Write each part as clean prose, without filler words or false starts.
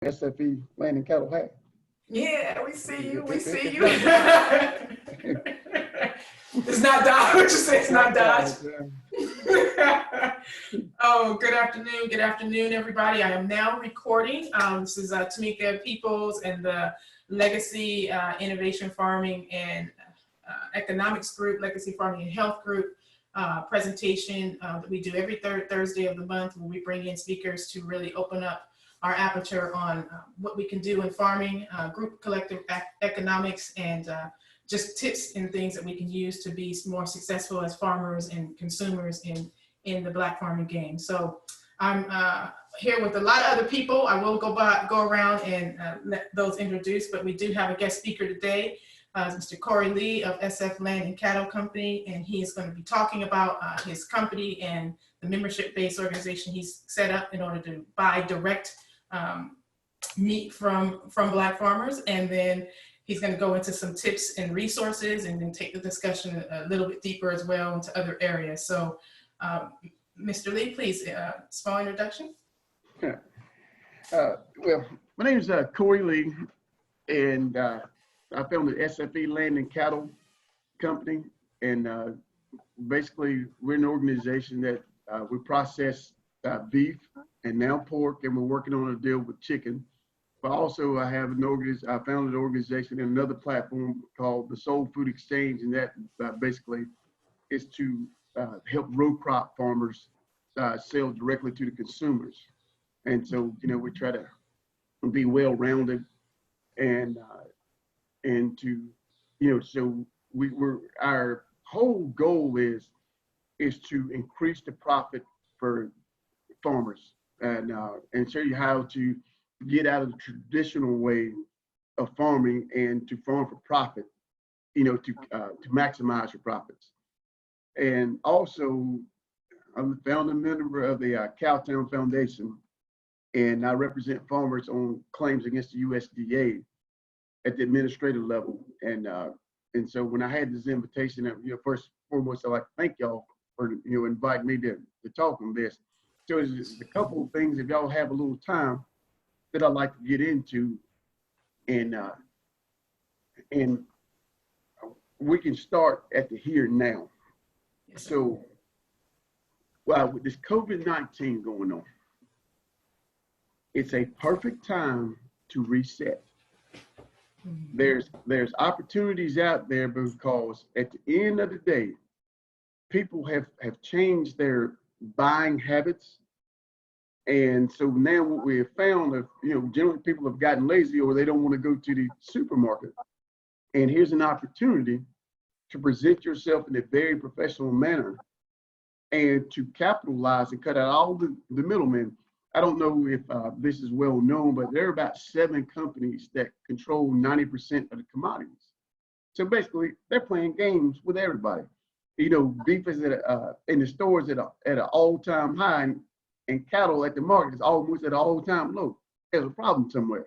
SFE Land and Cattle Hat. Yeah, we see you. We see you. It's not Dodge. What you say? It's not Dodge. Oh, good afternoon. Good afternoon, everybody. I am now recording. This is Tamika Peoples and the Legacy Innovation Farming and Economics Group, Legacy Farming and Health Group presentation that we do every third Thursday of the month, where we bring in speakers to really open up our aperture on what we can do in farming, group collective economics, and just tips and things that we can use to be more successful as farmers and consumers in the Black farming game. So I'm here with a lot of other people. I will go around and let those introduce, but we do have a guest speaker today, Mr. Corey Lee of SF Land and Cattle Company, and he is going to be talking about his company and the membership-based organization he's set up in order to buy direct meat from Black farmers. And then he's going to go into some tips and resources, and then take the discussion a little bit deeper as well into other areas. So Mr. Lee, please, small introduction. Well, my name is Corey Lee, and I founded SFE Land and Cattle Company. And basically, we're an organization that we process beef and now pork, and we're working on a deal with chicken. But also, I founded an organization and another platform called the Soul Food Exchange, and that basically is to help row crop farmers sell directly to the consumers. And so, we try to be well-rounded and to, so our whole goal is to increase the profit for farmers and show you how to get out of the traditional way of farming and to farm for profit, to maximize your profits. And also, I'm the founding member of the Cowtown Foundation, and I represent farmers on claims against the USDA at the administrative level. And so when I had this invitation, first and foremost, I'd like to thank y'all for inviting me to talk on this. So there's a couple of things, if y'all have a little time, that I'd like to get into, and we can start at the here and now. So, with this COVID-19 going on, it's a perfect time to reset. There's opportunities out there, because at the end of the day, people have changed their buying habits. And so now what we have found is, generally people have gotten lazy, or they don't want to go to the supermarket. And here's an opportunity to present yourself in a very professional manner and to capitalize and cut out all the middlemen. I don't know if this is well known, but there are about 7 companies that control 90% of the commodities. So basically, they're playing games with everybody. Beef is in the stores at an all-time high, and cattle at the market is almost at an all-time low. There's a problem somewhere.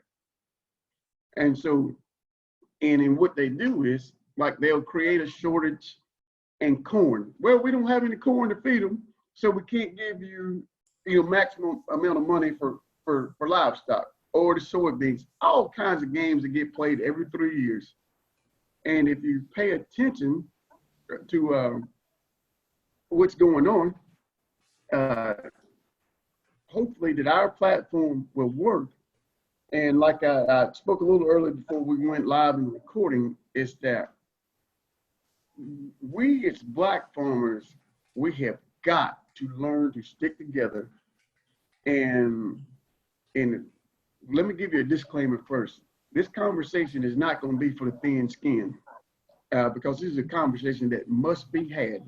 And so, in what they do is, like, they'll create a shortage in corn. Well, we don't have any corn to feed them, so we can't give you, maximum amount of money for livestock, or the soybeans. All kinds of games that get played every 3 years. And if you pay attention to what's going on, hopefully that our platform will work. And like I spoke a little earlier before we went live in recording, is that we as Black farmers, we have got to learn to stick together. And let me give you a disclaimer first. This conversation is not going to be for the thin skin, because this is a conversation that must be had.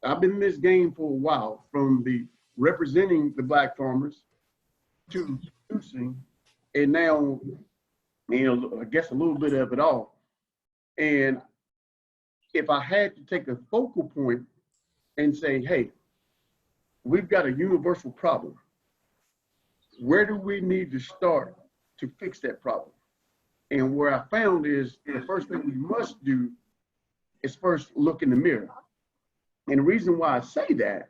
I've been in this game for a while, from the representing the Black farmers to producing, and now, I guess a little bit of it all. And if I had to take a focal point and say, hey, we've got a universal problem, where do we need to start to fix that problem? And where I found is the first thing we must do is first look in the mirror. And the reason why I say that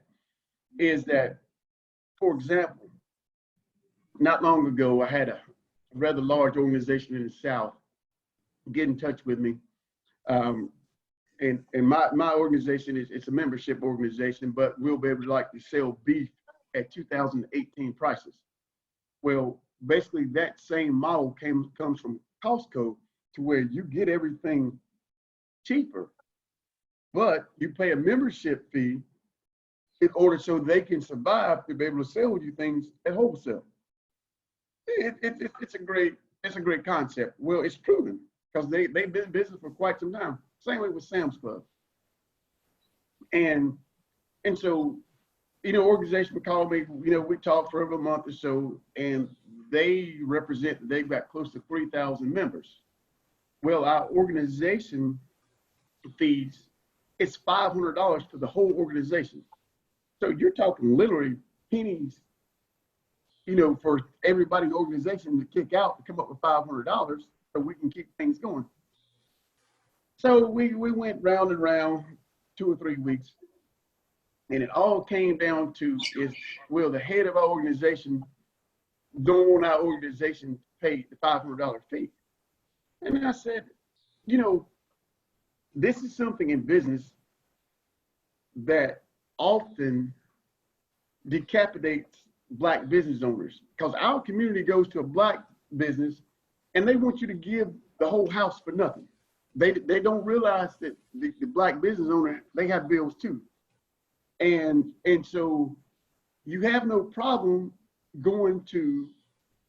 is that, for example, not long ago, I had a rather large organization in the South get in touch with me. And my organization it's a membership organization, but we'll be able to like to sell beef at 2018 prices. Well, basically that same model comes from Costco, to where you get everything cheaper, but you pay a membership fee in order so they can survive to be able to sell you things at wholesale. It's a great concept. Well, it's proven because they've been in business for quite some time. Same way with Sam's Club. And so, organization would call me, we talk for over a month or so, and they've got close to 3,000 members. Well, our organization fees, it's $500 for the whole organization. So you're talking literally pennies, for everybody in the organization to kick out to come up with $500 so we can keep things going. So we went round and round 2 or 3 weeks, and it all came down to the head of our organization don't want our organization to pay the $500 fee. And I said, this is something in business that often decapitates Black business owners, because our community goes to a Black business and they want you to give the whole house for nothing. They don't realize that the Black business owner, they have bills too. And so you have no problem going to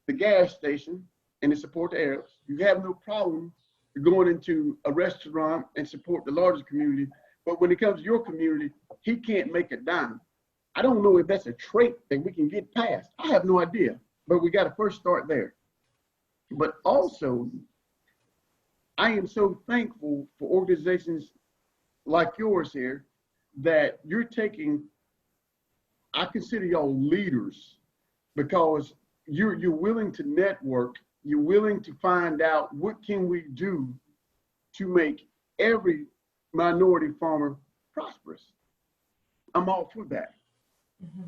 the gas station and to support the Arabs. You have no problem going into a restaurant and support the larger community. But when it comes to your community, he can't make a dime. I don't know if that's a trait that we can get past. I have no idea, but we got to first start there. But also, I am so thankful for organizations like yours here that you're taking, I consider y'all leaders, because you're willing to network, you're willing to find out what can we do to make every minority farmer prosperous. I'm all for that.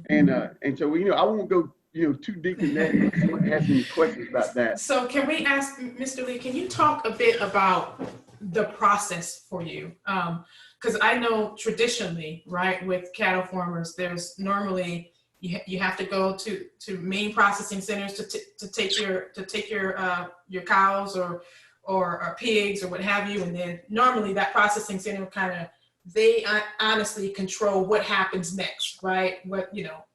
And so I won't go too deep in that. Someone ask any questions about that. So can we ask Mr. Lee, can you talk a bit about the process for you? Because I know traditionally, right, with cattle farmers, there's normally you have to go to main processing centers to take your cows or pigs or what have you, and then normally that processing center they honestly control what happens next, right?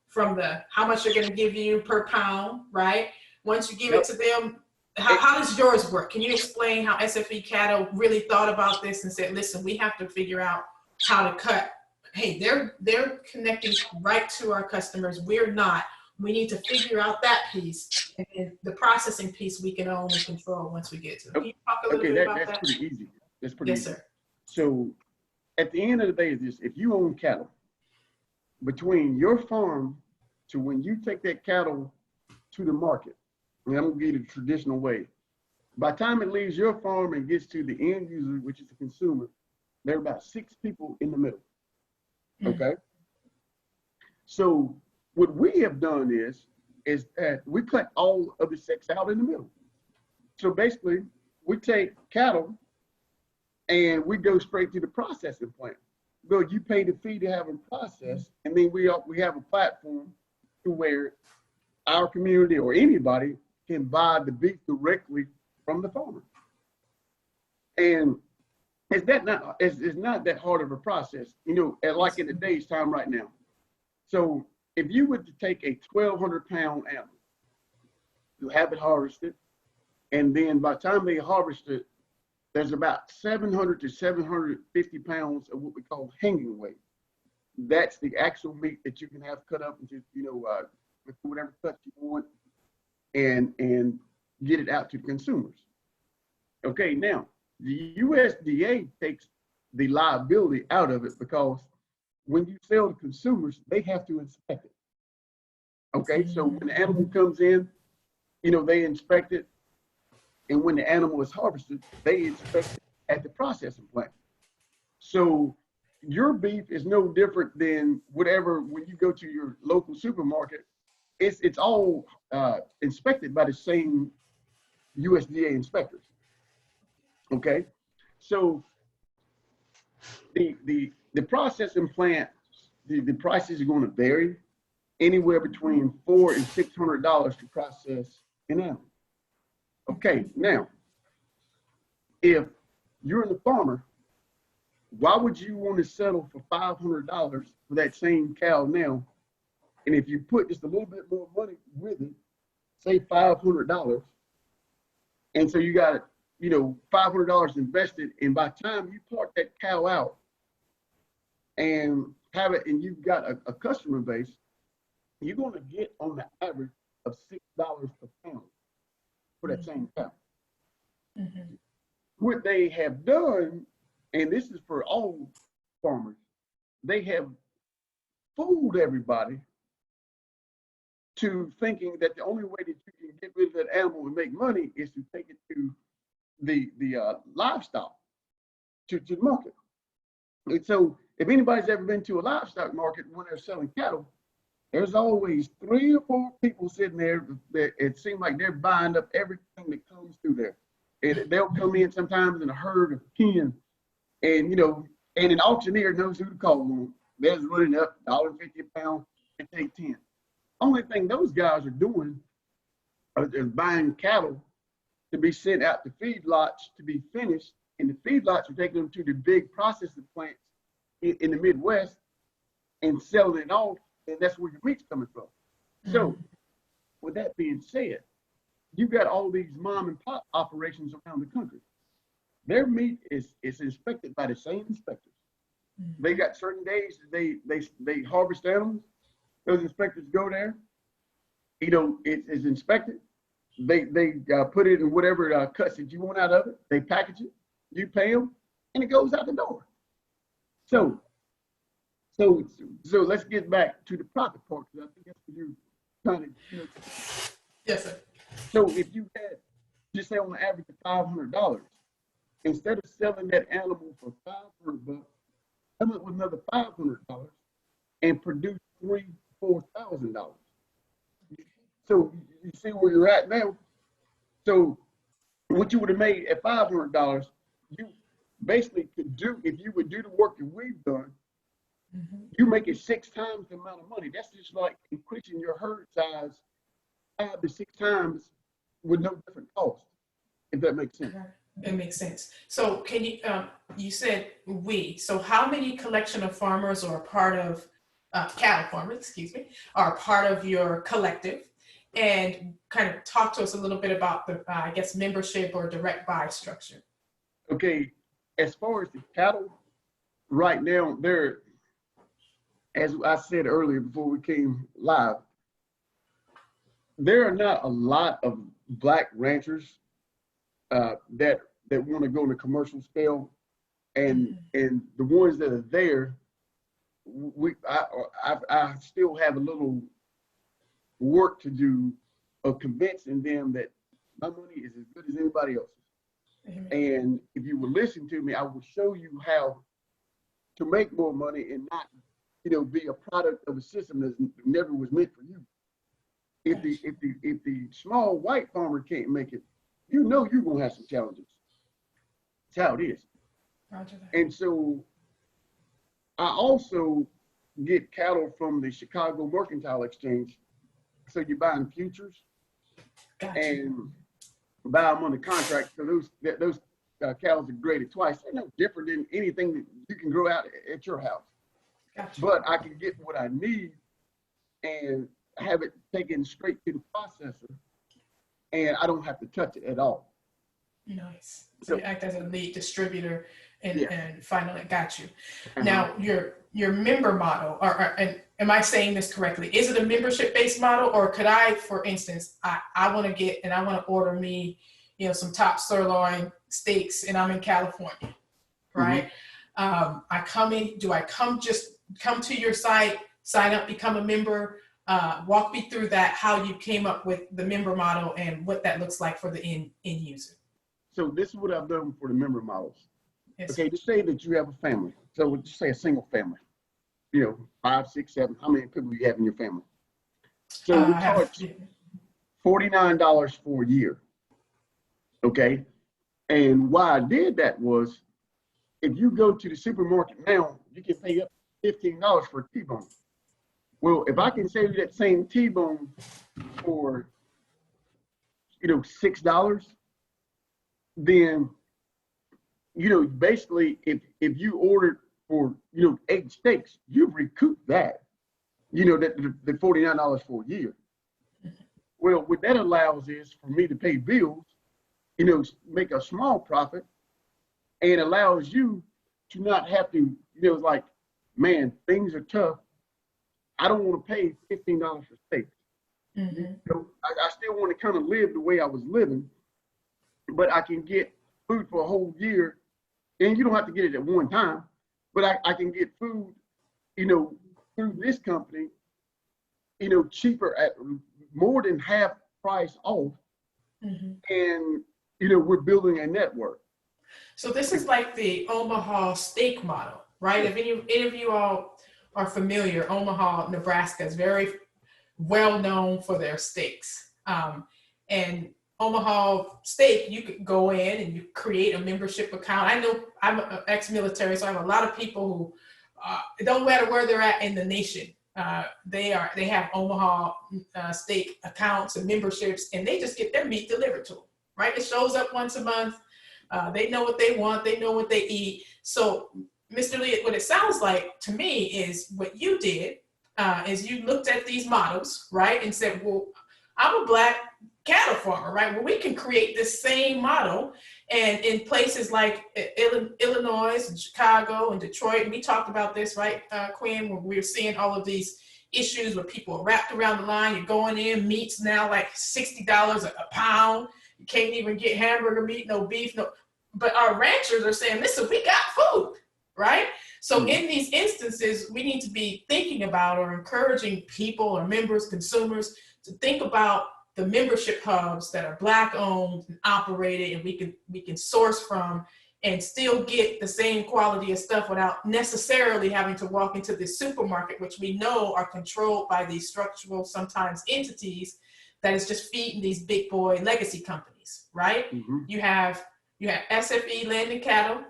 From how much they're going to give you per pound, right? Once you give it to them, how does yours work? Can you explain how SFE Cattle really thought about this and said, listen, we have to figure out how to cut. Hey, they're connecting right to our customers. We're not. We need to figure out that piece, and then the processing piece we can only control once we get to it. Can you talk a little bit about that? That's pretty easy. That's pretty easy. Yes, sir. So at the end of the day, if you own cattle, between your farm to when you take that cattle to the market, and I'm gonna give you the traditional way, by the time it leaves your farm and gets to the end user, which is the consumer, there are about 6 people in the middle. Okay. So what we have done is that we cut all of the 6 out in the middle. So basically, we take cattle and we go straight to the processing plant. Well, you pay the fee to have them processed, and then we have a platform to where our community or anybody can buy the beef directly from the farmer. And it's not that hard of a process, like in today's time right now. So if you were to take a 1,200 pound animal, you have it harvested, and then by the time they harvest it, there's about 700 to 750 pounds of what we call hanging weight. That's the actual meat that you can have cut up into, whatever cut you want, and get it out to consumers. Okay, now the USDA takes the liability out of it, because when you sell to consumers, they have to inspect it. Okay, so when the animal comes in, they inspect it. And when the animal is harvested, they inspect it at the processing plant. So your beef is no different than when you go to your local supermarket it's all inspected by the same USDA inspectors. Okay, so the processing plant, the prices are going to vary anywhere between $400 and $600 to process an animal. Okay, now if you're the farmer, why would you want to settle for $500 for that same cow now? And if you put just a little bit more money with it, say $500, and so you got, you know, $500 invested, and by the time you part that cow out and have it, and you've got a customer base, you're going to get on the average of $6 per pound for that same cow. Mm-hmm. What they have done, and this is for all farmers, they have fooled everybody to thinking that the only way that you can get rid of that animal and make money is to take it to the livestock, to the market. And so if anybody's ever been to a livestock market when they're selling cattle, there's always 3 or 4 people sitting there that it seems like they're buying up everything that comes through there. And they'll come in sometimes in a herd of 10, and, you know, and an auctioneer knows who to call on. They're running up $1.50 a pound and take 10. Only thing those guys are doing is buying cattle to be sent out to feedlots to be finished, and the feedlots are taking them to the big processing plants in the Midwest and selling it off, and that's where your meat's coming from. Mm-hmm. So, with that being said, you've got all these mom and pop operations around the country. Their meat is inspected by the same inspectors. Mm-hmm. They got certain days they harvest animals. Those inspectors go there. You know, it's inspected. They put it in whatever cuts that you want out of it. They package it. You pay them, and it goes out the door. So let's get back to the profit part, because I think that's what you're trying to. You know. Yes, sir. So if you had, just say on the average of $500, instead of selling that animal for $500, come up with another $500 and produce $3,000-$4,000. So you see where you're at now. So what you would have made at $500, you basically could do, if you would do the work that we've done, mm-hmm. you make it 6 times the amount of money. That's just like increasing your herd size 5 to 6 times with no different cost, if that makes sense. It makes sense. So can you, you said we, so how many collection of farmers or part of, cattle farmers, excuse me, are part of your collective? And kind of talk to us a little bit about the, I guess, membership or direct buy structure. Okay, as far as the cattle, right now, they're, as I said earlier before we came live, there are not a lot of black ranchers that want to go on a commercial scale, and the ones that are there, I still have a little work to do of convincing them that my money is as good as anybody else's. Mm-hmm. And if you will listen to me, I will show you how to make more money and not, you know, be a product of a system that never was meant for you. If the small white farmer can't make it, you know you're gonna have some challenges. That's how it is. Roger that. And so I also get cattle from the Chicago Mercantile Exchange. So you're buying futures, gotcha. And buy them under contract. So those cows are graded twice. They're no different than anything that you can grow out at your house. Gotcha. But I can get what I need and have it taken straight to the processor, and I don't have to touch it at all. Nice. So you act as a lead distributor and finally got you. Uh-huh. Now your member model, and am I saying this correctly? Is it a membership based model, or could I, for instance, I want to get and I want to order me, you know, some top sirloin steaks, and I'm in California, right? Mm-hmm. I come in. Do I come to your site, sign up, become a member? Walk me through that, how you came up with the member model and what that looks like for the end user. So this is what I've done for the member models. Yes. Okay, just say that you have a family. So just say a single family, you know, 5, 6, 7, how many people you have in your family. So we charge $49 for a year. Okay. And why I did that was, if you go to the supermarket now, you can pay up $15 for a T-bone. Well, if I can save you that same T-bone for, $6, then, basically if you ordered for, 8 steaks, you've recouped that, that the $49 for a year. Well, what that allows is for me to pay bills, make a small profit, and allows you to not have to, like, man, things are tough. I don't want to pay $15 for steaks. Mm-hmm. I still want to kind of live the way I was living, but I can get food for a whole year, and you don't have to get it at one time, but I can get food, through this company, cheaper at more than half price off. Mm-hmm. And, we're building a network. So this is like the Omaha steak model, right? If any of you all are familiar, Omaha, Nebraska is very well known for their steaks. And Omaha Steak, you could go in and you create a membership account. I know I'm an ex-military, so I have a lot of people who, it don't matter where they're at in the nation. They have Omaha Steak accounts and memberships, and they just get their meat delivered to them, right? It shows up once a month. They know what they want. They know what they eat. So, Mr. Lee, what it sounds like to me is what you did is you looked at these models, right, and said, well, I'm a Black cattle farmer, right? Well, we can create this same model, and in places like Illinois and Chicago and Detroit, and we talked about this, right, Quinn, where we're seeing all of these issues where people are wrapped around the line. You're going in, meat's now like $60 a pound. You can't even get hamburger meat, no beef, no. But our ranchers are saying, listen, we got food, right? So in these instances, we need to be thinking about or encouraging people or members, consumers, to think about the membership hubs that are Black owned and operated, and we can source from and still get the same quality of stuff without necessarily having to walk into the supermarket, which we know are controlled by these structural, sometimes entities that is just feeding these big boy legacy companies, right? Mm-hmm. You have SFE Land and Cattle.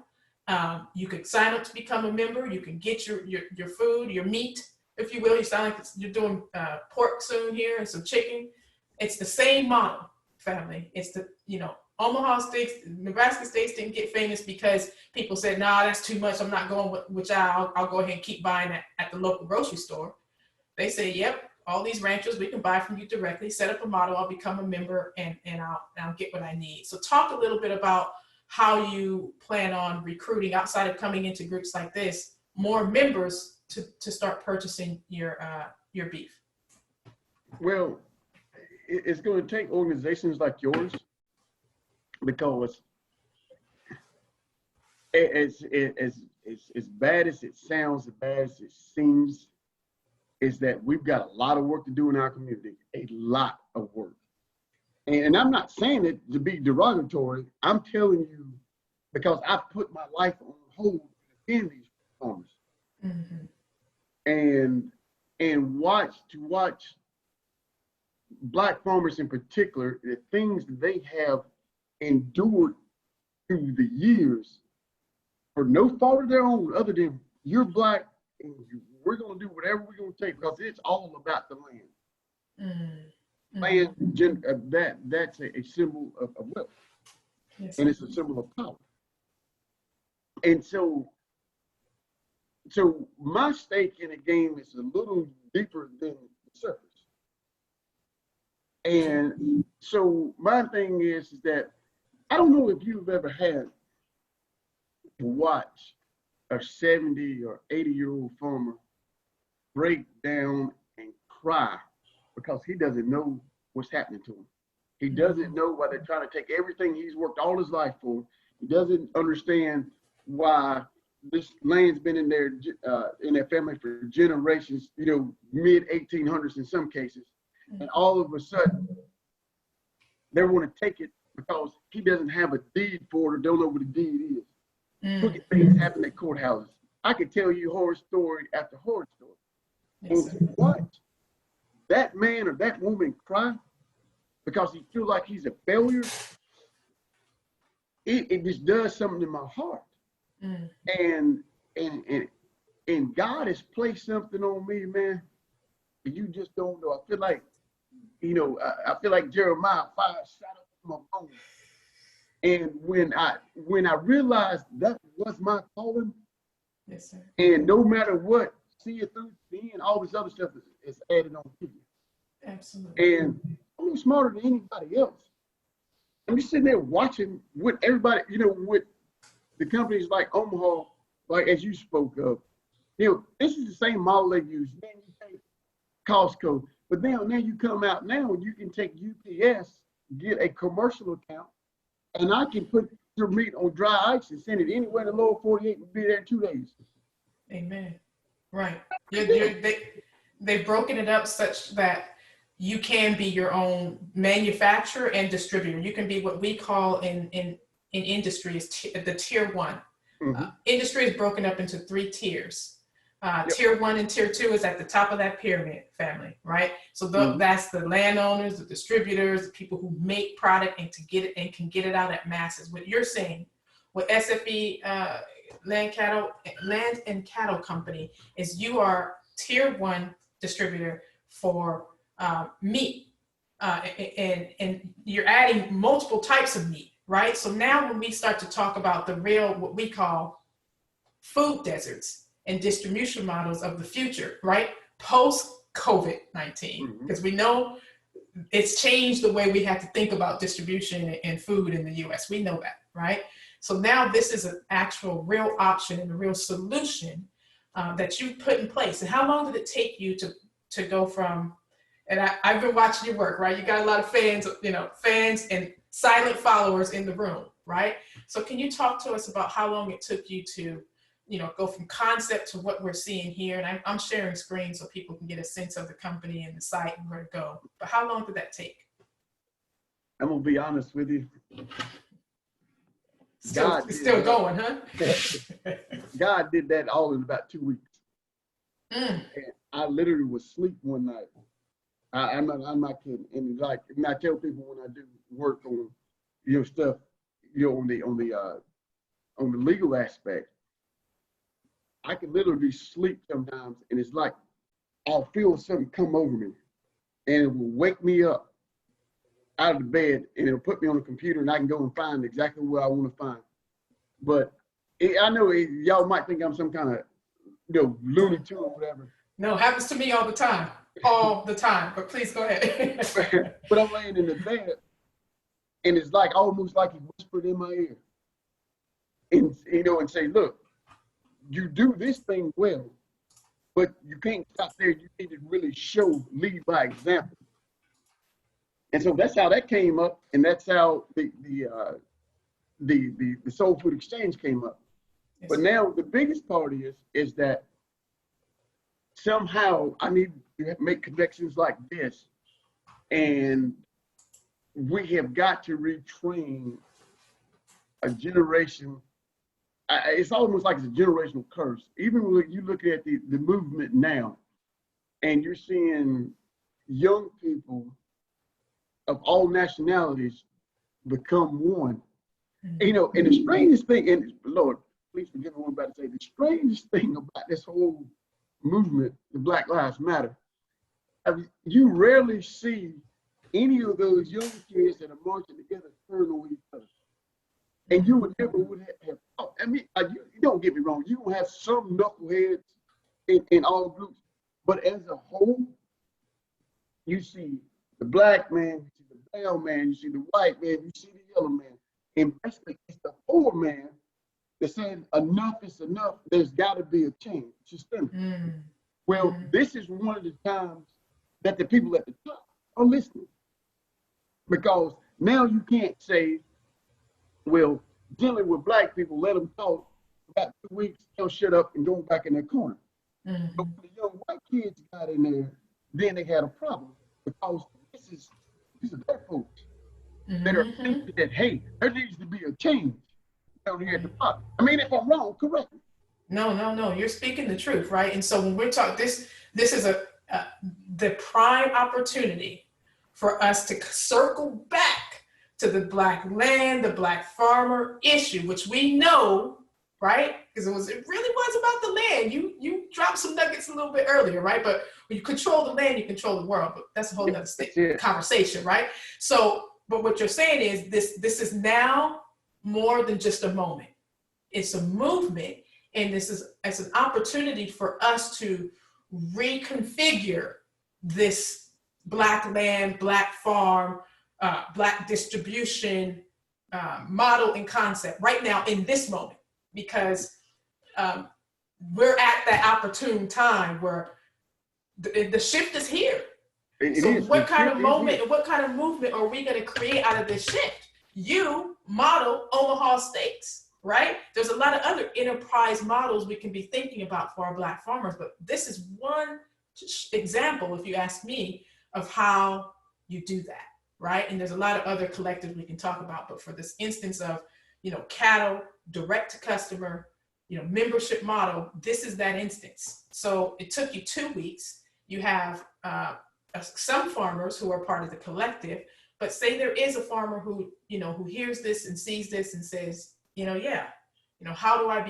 You could sign up to become a member. You can get your food, your meat, if you will. You sound like you're doing pork soon here and some chicken. It's the same model, family. It's the, Omaha steaks, Nebraska steaks didn't get famous because people said, nah, that's too much. I'm not going with y'all. I'll go ahead and keep buying at the local grocery store. They say, yep, all these ranchers, we can buy from you directly, set up a model, I'll become a member, and I'll get what I need. So talk a little bit about how you plan on recruiting, outside of coming into groups like this, more members to start purchasing your beef. Well, it's going to take organizations like yours, because as bad as it sounds, as bad as it seems, is that we've got a lot of work to do in our community, a lot of work. And I'm not saying it to be derogatory. I'm telling you because I've put my life on hold in these farmers. Mm-hmm. And watch Black farmers in particular, the things that they have endured through the years for no fault of their own, other than you're Black and we're going to do whatever we're going to take, because it's all about the land. Mm-hmm. Land, that's a symbol of wealth. Yes. And it's a symbol of power. And so my stake in the game is a little deeper than the surface. And so my thing is that I don't know if you've ever had to watch a 70 or 80-year-old farmer break down and cry because he doesn't know what's happening to him. He doesn't know why they're trying to take everything he's worked all his life for. He doesn't understand why this land's been in their family for generations, mid 1800s in some cases. And all of a sudden, they want to take it because he doesn't have a deed for it or don't know what a deed is. Look at things happen at courthouses. I could tell you horror story after horror story. Yes, and that man or that woman cry because he feels like he's a failure, it just does something in my heart. Mm. And God has placed something on me, man. You just don't know. I feel like, I feel like Jeremiah 5 shot up in my bones. And when I realized that was my calling, Yes, sir. and no matter what, see it through the end, all this other stuff is added on to you. Absolutely. And I'm smarter than anybody else. I'm just sitting there watching what everybody, with the companies like Omaha, like as you spoke of, this is the same model they use. Then you take Costco, but now you come out now and you can take UPS, get a commercial account, and I can put your meat on dry ice and send it anywhere in the lower 48 and be there in 2 days. Amen. Right. They've broken it up such that you can be your own manufacturer and distributor. You can be what we call in industry is the tier one. Mm-hmm. Industry is broken up into 3 tiers. Yep. Tier 1 and tier 2 is at the top of that pyramid family, right? So that's the landowners, the distributors, the people who make product and can get it out at masses. What you're saying, what SFE Land and Cattle Company is, you are tier 1 distributor for meat, and you're adding multiple types of meat, right? So now when we start to talk about the real, what we call food deserts and distribution models of the future, right? Post COVID-19, because we know it's changed the way we have to think about distribution and food in the US. We know that, right? So now this is an actual real option and a real solution that you put in place. And how long did it take you to go from, and I've been watching your work, right? You got a lot of fans, fans and silent followers in the room, right? So can you talk to us about how long it took you to go from concept to what we're seeing here? And I'm sharing screen so people can get a sense of the company and the site and where to go. But how long did that take? I'm going to be honest with you. It's still going, huh? God did that all in about 2 weeks. Mm. And I literally was asleep one night. I'm not kidding. And I tell people when I do work on, stuff, on the legal aspect, I can literally sleep sometimes, and it's like I'll feel something come over me, and it will wake me up out of the bed, and it'll put me on the computer, and I can go and find exactly what I want to find. But I know y'all might think I'm some kind of Looney Tune or whatever. No, it happens to me all the time. All the time. But please go ahead. But I'm laying in the bed, and it's like almost like he whispered in my ear, and and say, "Look, you do this thing well, but you can't stop there. You need to really lead by example." And so that's how that came up, and that's how the Soul Food Exchange came up. Yes. But now the biggest part is that somehow I need to make connections like this, and we have got to retrain a generation. It's almost like it's a generational curse. Even when you look at the movement now, and you're seeing young people of all nationalities become one. Mm-hmm. And the strangest thing, and Lord, please forgive me what I'm about to say, the strangest thing about this whole movement, the Black Lives Matter, you rarely see any of those young kids that are marching together turn on each other. And you would never have. I mean, you don't get me wrong. You don't have some knuckleheads in all groups, but as a whole, you see the black man, you see the brown man, you see the white man, you see the yellow man, and basically it's the poor man that's saying enough is enough. There's got to be a change systemic. Well, this is one of the times that the people at the top are listening, because now you can't say, well, dealing with black people, let them talk. About 2 weeks, they'll shut up and go back in their corner. Mm-hmm. But when the young white kids got in there, then they had a problem, because these are their folks that are thinking that, hey, there needs to be a change down here at the top. I mean, if I'm wrong, correct me. No. You're speaking the truth, right? And so when we're talking, this is the prime opportunity for us to circle back to the Black land, the Black farmer issue, which we know, right? Because it really was about the land. You dropped some nuggets a little bit earlier, right? But when you control the land, you control the world. But that's a whole other conversation, right? So, but what you're saying is this is now more than just a moment. It's a movement, and it's an opportunity for us to reconfigure this Black land, Black farm, Black distribution model and concept right now in this moment, because we're at that opportune time where the shift is here. What kind of moment and what kind of movement are we going to create out of this shift? You model Omaha Steaks, right? There's a lot of other enterprise models we can be thinking about for our Black farmers, but this is one example, if you ask me, of how you do that, right? And there's a lot of other collectives we can talk about, but for this instance of, cattle, direct to customer, membership model, this is that instance. So it took you 2 weeks. You have some farmers who are part of the collective, but say there is a farmer who hears this and sees this and says, how do I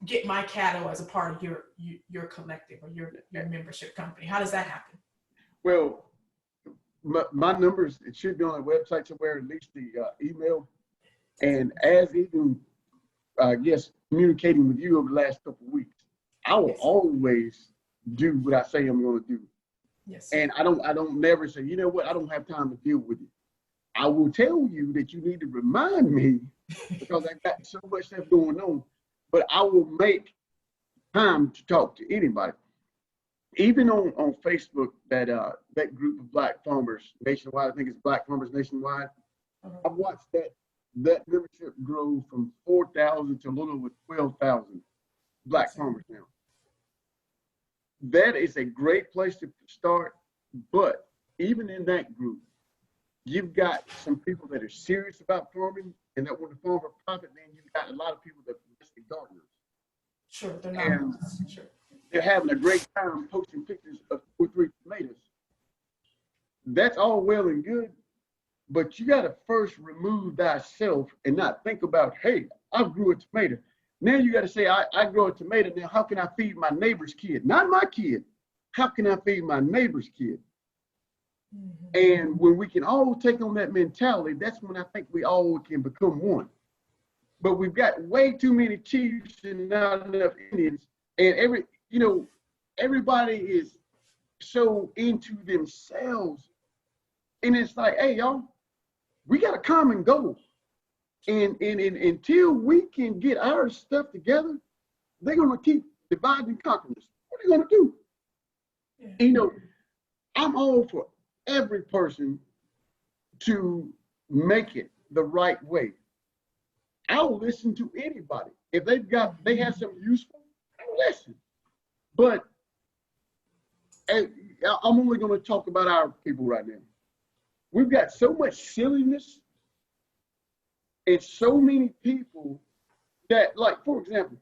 get my cattle as a part of your collective or your membership company? How does that happen? Well, my numbers, it should be on the website somewhere, at least the email. And as even, I guess, communicating with you over the last couple of weeks, I will always do what I say I'm going to do. Yes. And I don't never say, you know what, I don't have time to deal with you. I will tell you that you need to remind me because I got so much stuff going on, but I will make time to talk to anybody. Even on Facebook, that group of Black farmers nationwide, I think it's Black Farmers Nationwide. I've watched that membership grow from 4,000 to a little over 12,000 Black farmers now. That is a great place to start, but even in that group, you've got some people that are serious about farming and that want to farm for profit. Then you've got a lot of people that are just gardeners. Sure, they're not. Sure. They're having a great time posting pictures of 2 or 3 tomatoes. That's all well and good, but you got to first remove thyself and not think about, hey, I grew a tomato. Now you got to say, I grow a tomato. Now, how can I feed my neighbor's kid? Not my kid. How can I feed my neighbor's kid? Mm-hmm. And when we can all take on that mentality, that's when I think we all can become one. But we've got way too many chiefs and not enough Indians. And everybody is so into themselves. And it's like, hey, y'all, we got a common goal. And until we can get our stuff together, they're going to keep dividing and conquering us. What are you going to do? Yeah. I'm all for every person to make it the right way. I'll listen to anybody. If they have something useful, I'll listen. But I'm only going to talk about our people right now. We've got so much silliness and so many people that, like, for example,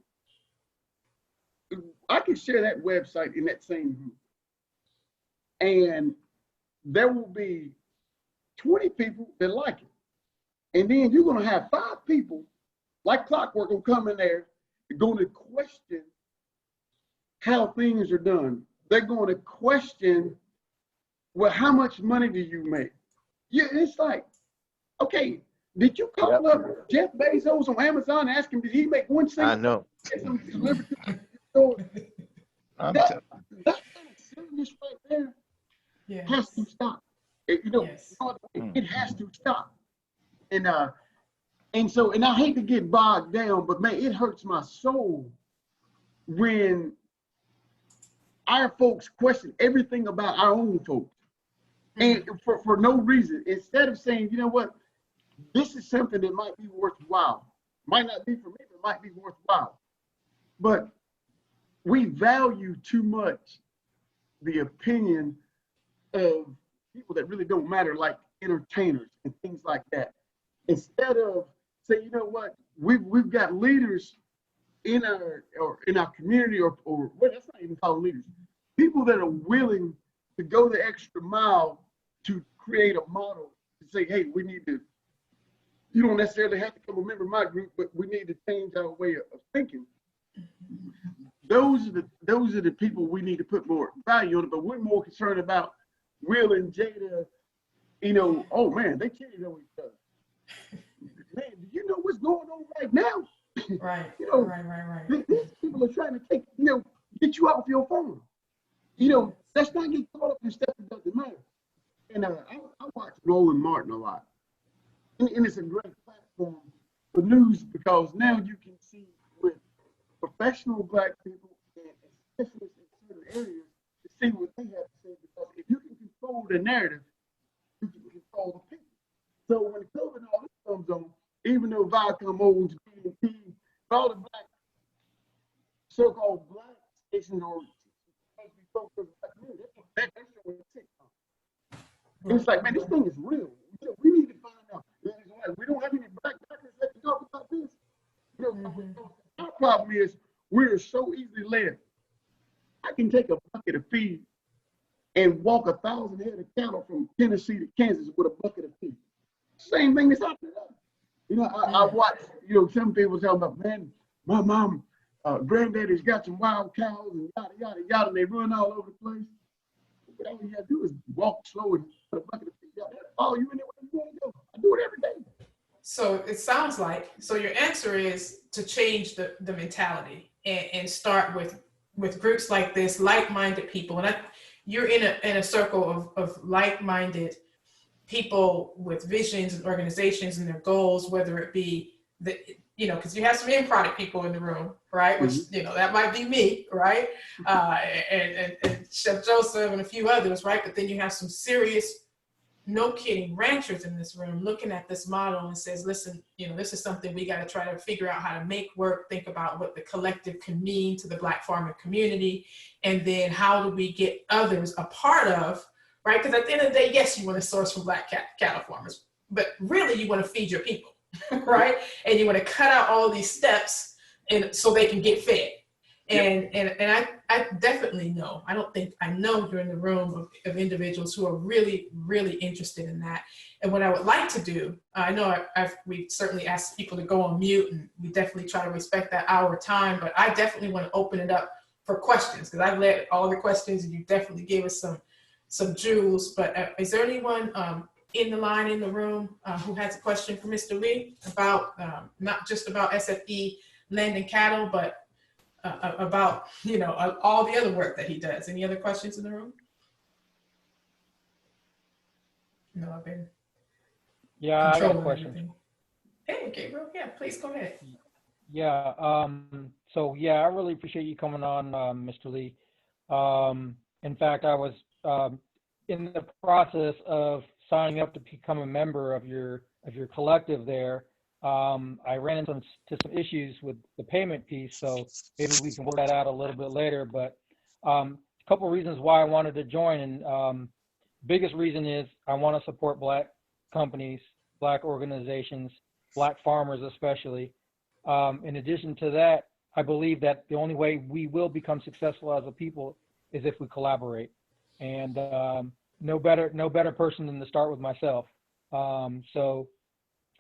I can share that website in that same group, and there will be 20 people that like it. And then you're going to have 5 people, like clockwork, will come in there, they're going to question how things are done. They're going to question, well, how much money do you make? Yeah, it's like, okay, did you call up Jeff Bezos on Amazon and ask him, did he make one single? I know. That kind of silliness right there has to stop. It has to stop. And I hate to get bogged down, but man, it hurts my soul when our folks question everything about our own folks. And for no reason, instead of saying, you know what, this is something that might be worthwhile. Might not be for me, but might be worthwhile. But we value too much the opinion of people that really don't matter, like entertainers and things like that. Instead of say, you know what, we've got leaders in our community, or well, that's not even called leaders. people that are willing to go the extra mile to create a model to say, hey, we need to, you don't necessarily have to come a member of my group, but we need to change our way of thinking. Those are the people we need to put more value on it, but we're more concerned about Will and Jada, you know, oh man, they cheated on each other. Man, do you know what's going on right now? Right. You know, right. these people are trying to take, you know, get you off your phone. You know, let's not get caught up in stuff that doesn't matter. And I watch Roland Martin a lot. And it's a great platform for news because now you can see with professional Black people and specialists in certain areas to see what they have to say. Because if you can control the narrative, you can control the people. So when COVID and all this comes on, even though Viacom owns BET, all the Black, so-called Black stations are supposed to be focused on Black community. That's showing TikTok. It's like, man, this thing is real. We need to find out. We don't have any Black doctors that can talk about this. You know, our problem is we're so easily led. I can take a bucket of feed and walk 1,000 head of cattle from Tennessee to Kansas with a bucket of feed. Same thing that's happening. You know, I watch, you know, some people talking about, man, my mom, granddaddy's got some wild cows and yada, yada, yada, and they run all over the place. But all you gotta do is walk slow and put a bucket of feed out there. Follow you anywhere you want to go. I do it every day. So it sounds like, so your answer is to change the mentality and start with groups like this, like-minded people. And you're in a circle of like-minded people with visions and organizations and their goals, whether it be you know, because you have some end product people in the room, right? Which, you know, that might be me, right? And Chef Joseph and a few others, right? But then you have some serious, no kidding, ranchers in this room looking at this model and says, listen, you know, this is something we got to try to figure out how to make work, think about what the collective can mean to the Black farming community, and then how do we get others a part of, right? Because at the end of the day, yes, you want to source from Black cattle farmers, but really you want to feed your people, right? And you want to cut out all these steps and so they can get fed. And I definitely know, I know you're in the room of individuals who are really, really interested in that. And what I would like to do, I know we certainly asked people to go on mute, and we definitely try to respect that hour time, but I definitely want to open it up for questions, because I've led all the questions and you definitely gave us some jewels. But is there anyone in the line in the room who has a question for Mr. Lee about not just about SFE land and cattle, but about, you know, all the other work that he does? Any other questions in the room? No, I've been Yeah, I got a controlling question. everything. Hey, Gabriel, yeah, please go ahead. Yeah, so yeah, I really appreciate you coming on, Mr. Lee. In fact, I was in the process of signing up to become a member of your collective there. I ran into some issues with the payment piece, so maybe we can work that out a little bit later. But a couple of reasons why I wanted to join, and biggest reason is I want to support Black companies, Black organizations, Black farmers especially. In addition to that, I believe that the only way we will become successful as a people is if we collaborate. And no better person than to start with myself. So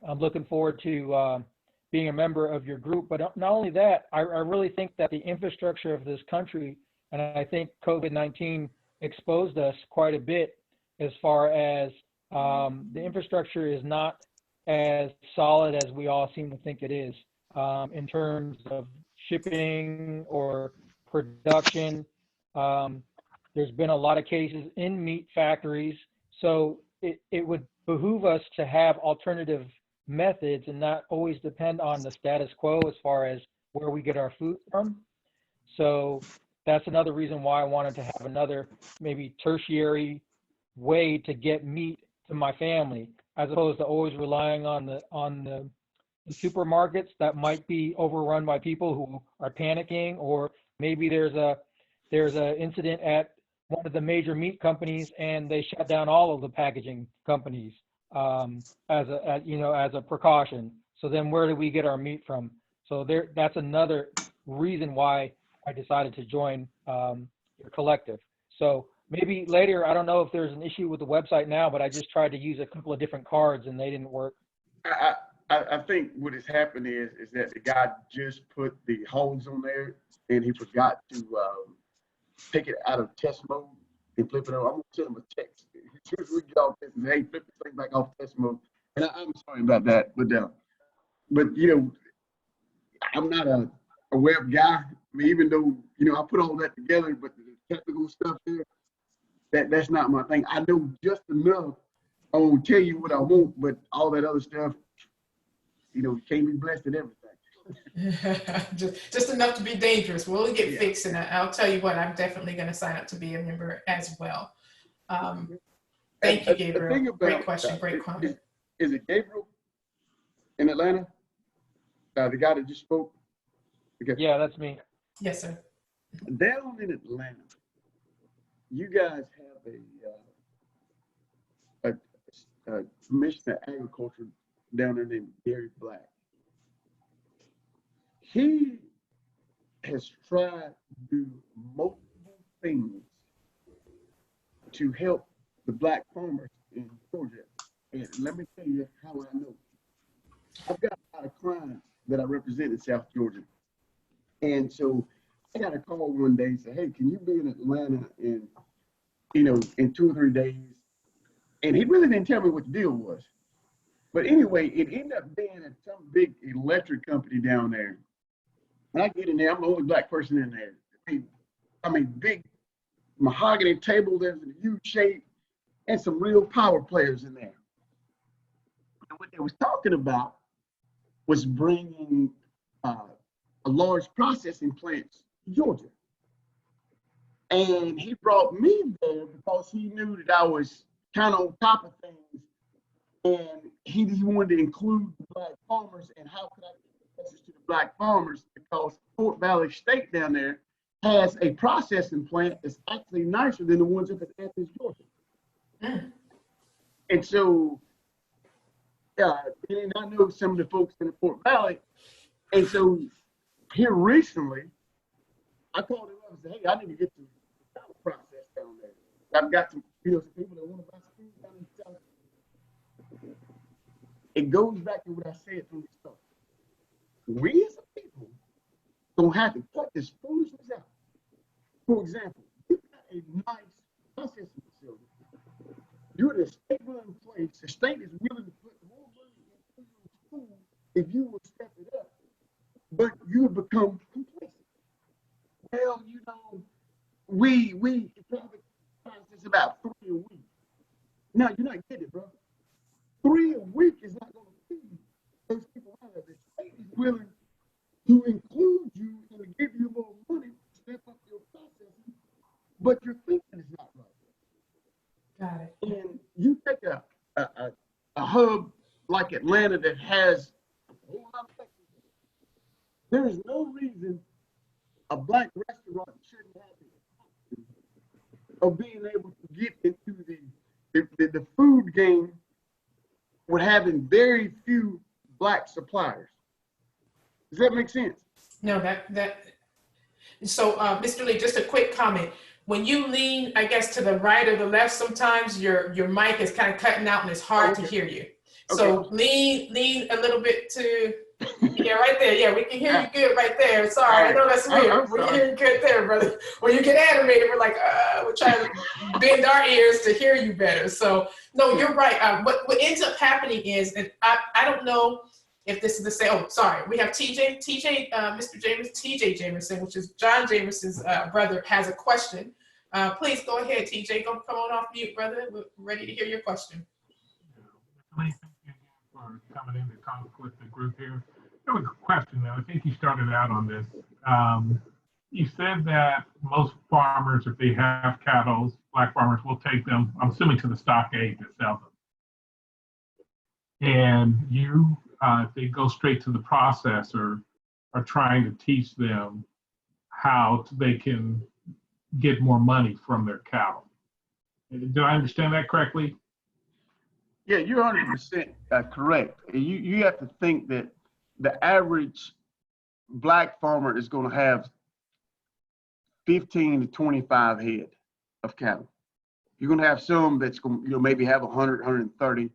I'm looking forward to being a member of your group. But not only that, I really think that the infrastructure of this country, and I think COVID-19 exposed us quite a bit as far as the infrastructure is not as solid as we all seem to think it is in terms of shipping or production. There's been a lot of cases in meat factories, so it would behoove us to have alternative methods and not always depend on the status quo as far as where we get our food from. So that's another reason why I wanted to have another maybe tertiary way to get meat to my family, as opposed to always relying on the supermarkets that might be overrun by people who are panicking, or maybe there's a incident at one of the major meat companies and they shut down all of the packaging companies as a precaution. So then where do we get our meat from? So that's another reason why I decided to join your collective. So maybe later, I don't know if there's an issue with the website now, but I just tried to use a couple of different cards and they didn't work. I think what has happened is that the guy just put the holes on there and he forgot to take it out of test mode and flip it over. I'm gonna send him a text. As soon as we get off this, hey, flip this thing back off test mode. And I'm sorry about that, but you know, I'm not a web guy. I mean, even though, you know, I put all that together, but the technical stuff there, that's not my thing. I know just enough. I won't tell you what I want, but all that other stuff, you know, you can't be blessed at everything. just enough to be dangerous. We'll get fixed, and I'll tell you what, I'm definitely going to sign up to be a member as well. Thank you, Gabriel. Great question, great comment. Is it Gabriel in Atlanta? The guy that just spoke? Okay. Yeah, that's me. Yes, sir. Down in Atlanta, you guys have a commissioner of agriculture down there named Gary Black. He has tried to do multiple things to help the black farmers in Georgia. And let me tell you how I know. I've got a lot of clients that I represent in South Georgia. And so I got a call one day and say, hey, can you be in Atlanta in 2 or 3 days? And he really didn't tell me what the deal was. But anyway, it ended up being at some big electric company down there. And I get in there, I'm the only black person in there. I mean, big mahogany table that's in a huge shape and some real power players in there. And what they was talking about was bringing a large processing plant to Georgia. And he brought me there because he knew that I was kind of on top of things. And he just wanted to include the black farmers, and how could I get the message to the black farmers? Because Fort Valley State down there has a processing plant that's actually nicer than the ones up at Athens, Georgia. Mm. And so, and I know some of the folks in the Fort Valley. And so here recently, I called him up and said, hey, I need to get some salad process down there. I've got some people that want to buy some food down in the salad. It goes back to what I said from the start. We as a people don't have to cut this foolishness out. For example, you've got a nice processing facility. You're in a state-run place. The state is willing to put more money into your food if you will step it up. But you have become complacent. Well, you know, we probably process about 3 a week. Now, you're not getting it, bro. 3 a week is not going to feed those people out there. The state is willing to include you and to give you more money to step up your processing, but your thinking is not right. Got it. And you take a hub like Atlanta that has a whole lot of things. There is no reason a black restaurant shouldn't have the option of being able to get into the food game with having very few black suppliers. Does that make sense? No, so Mr. Lee, just a quick comment. When you lean, I guess, to the right or the left, sometimes your mic is kind of cutting out and it's hard to hear you. So lean a little bit to, yeah, right there. Yeah, we can hear you good right there. Sorry, I know that's weird. We can hear you good there, brother. When you get animated, we're like, we're trying to bend our ears to hear you better. So, no, you're right. What ends up happening is, and I don't know if this is the same. Oh, sorry. We have Mr. Jameson, TJ Jameson, which is John Jameson's brother, has a question. Please go ahead, TJ. Come on off mute, brother. We're ready to hear your question. Thank you for coming in to talk with the group here. There was a question, though. I think you started out on this. You said that most farmers, if they have cattle, black farmers will take them, I'm assuming, to the stockade to sell them. And you, if they go straight to the processor, are trying to teach them how they can get more money from their cattle. Did I understand that correctly? Yeah, you're 100% correct. You have to think that the average black farmer is going to have 15 to 25 head. of cattle. You're going to have some that's going to, maybe have 100, 130.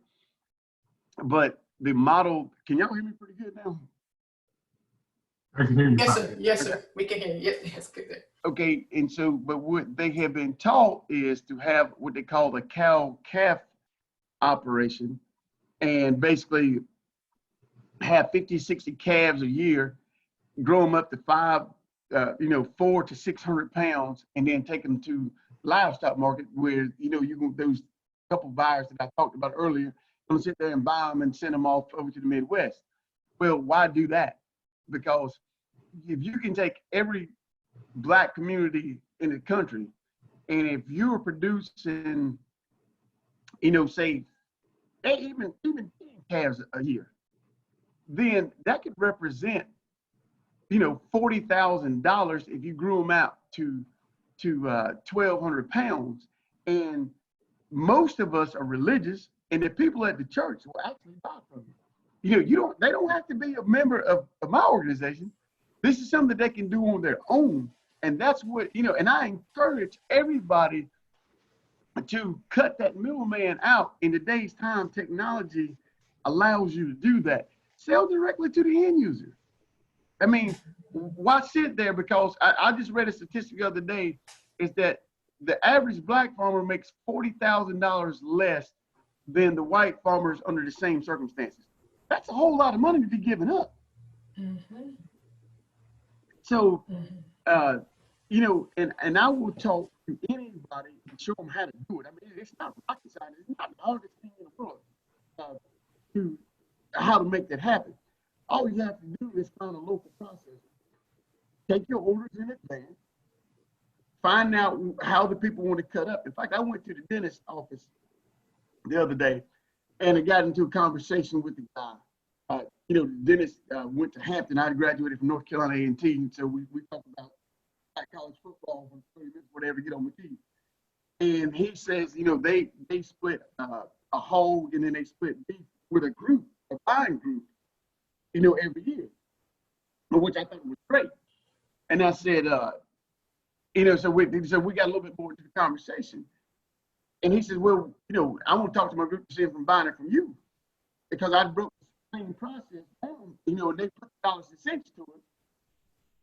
But the model, can y'all hear me pretty good now? I can hear you. Yes, fine. sir. Yes, sir. We can hear you. Yes, good. Okay, and so, but what they have been taught is to have what they call the cow-calf operation, and basically have 50, 60 calves a year, grow them up to 400 to 600 pounds, and then take them to livestock market where, you can, those couple buyers that I talked about earlier, going to sit there and buy them and send them off over to the Midwest. Well, why do that? Because if you can take every Black community in the country, and if you're producing, say, even 10 calves a year, then that could represent, $40,000 if you grew them out to 1,200 pounds. And most of us are religious, and the people at the church will actually buy from you. They don't have to be a member of my organization. This is something that they can do on their own. And that's what, and I encourage everybody to cut that middleman out. In today's time, technology allows you to do that. Sell directly to the end user. I mean, why sit there? Because I just read a statistic the other day, is that the average Black farmer makes $40,000 less than the white farmers under the same circumstances. That's a whole lot of money to be given up. Mm-hmm. So, and I will talk to anybody and show them how to do it. I mean, it's not rocket science. It's not the hardest thing in the world to how to make that happen. All you have to do is find a local processor. Take your orders in advance. Find out how the people want to cut up. In fact, I went to the dentist office the other day, and I got into a conversation with the guy. The dentist went to Hampton. I graduated from North Carolina A&T, and so we talked about college football for 30 minutes, whatever, get on the TV. And he says, they split a hog, and then they split beef with a group, a buying group, every year, which I thought was great. And I said, so we got a little bit more into the conversation. And he says, well, I want to talk to my group to see if I'm buying it from you, because I broke the same process down, and they put dollars and cents to it.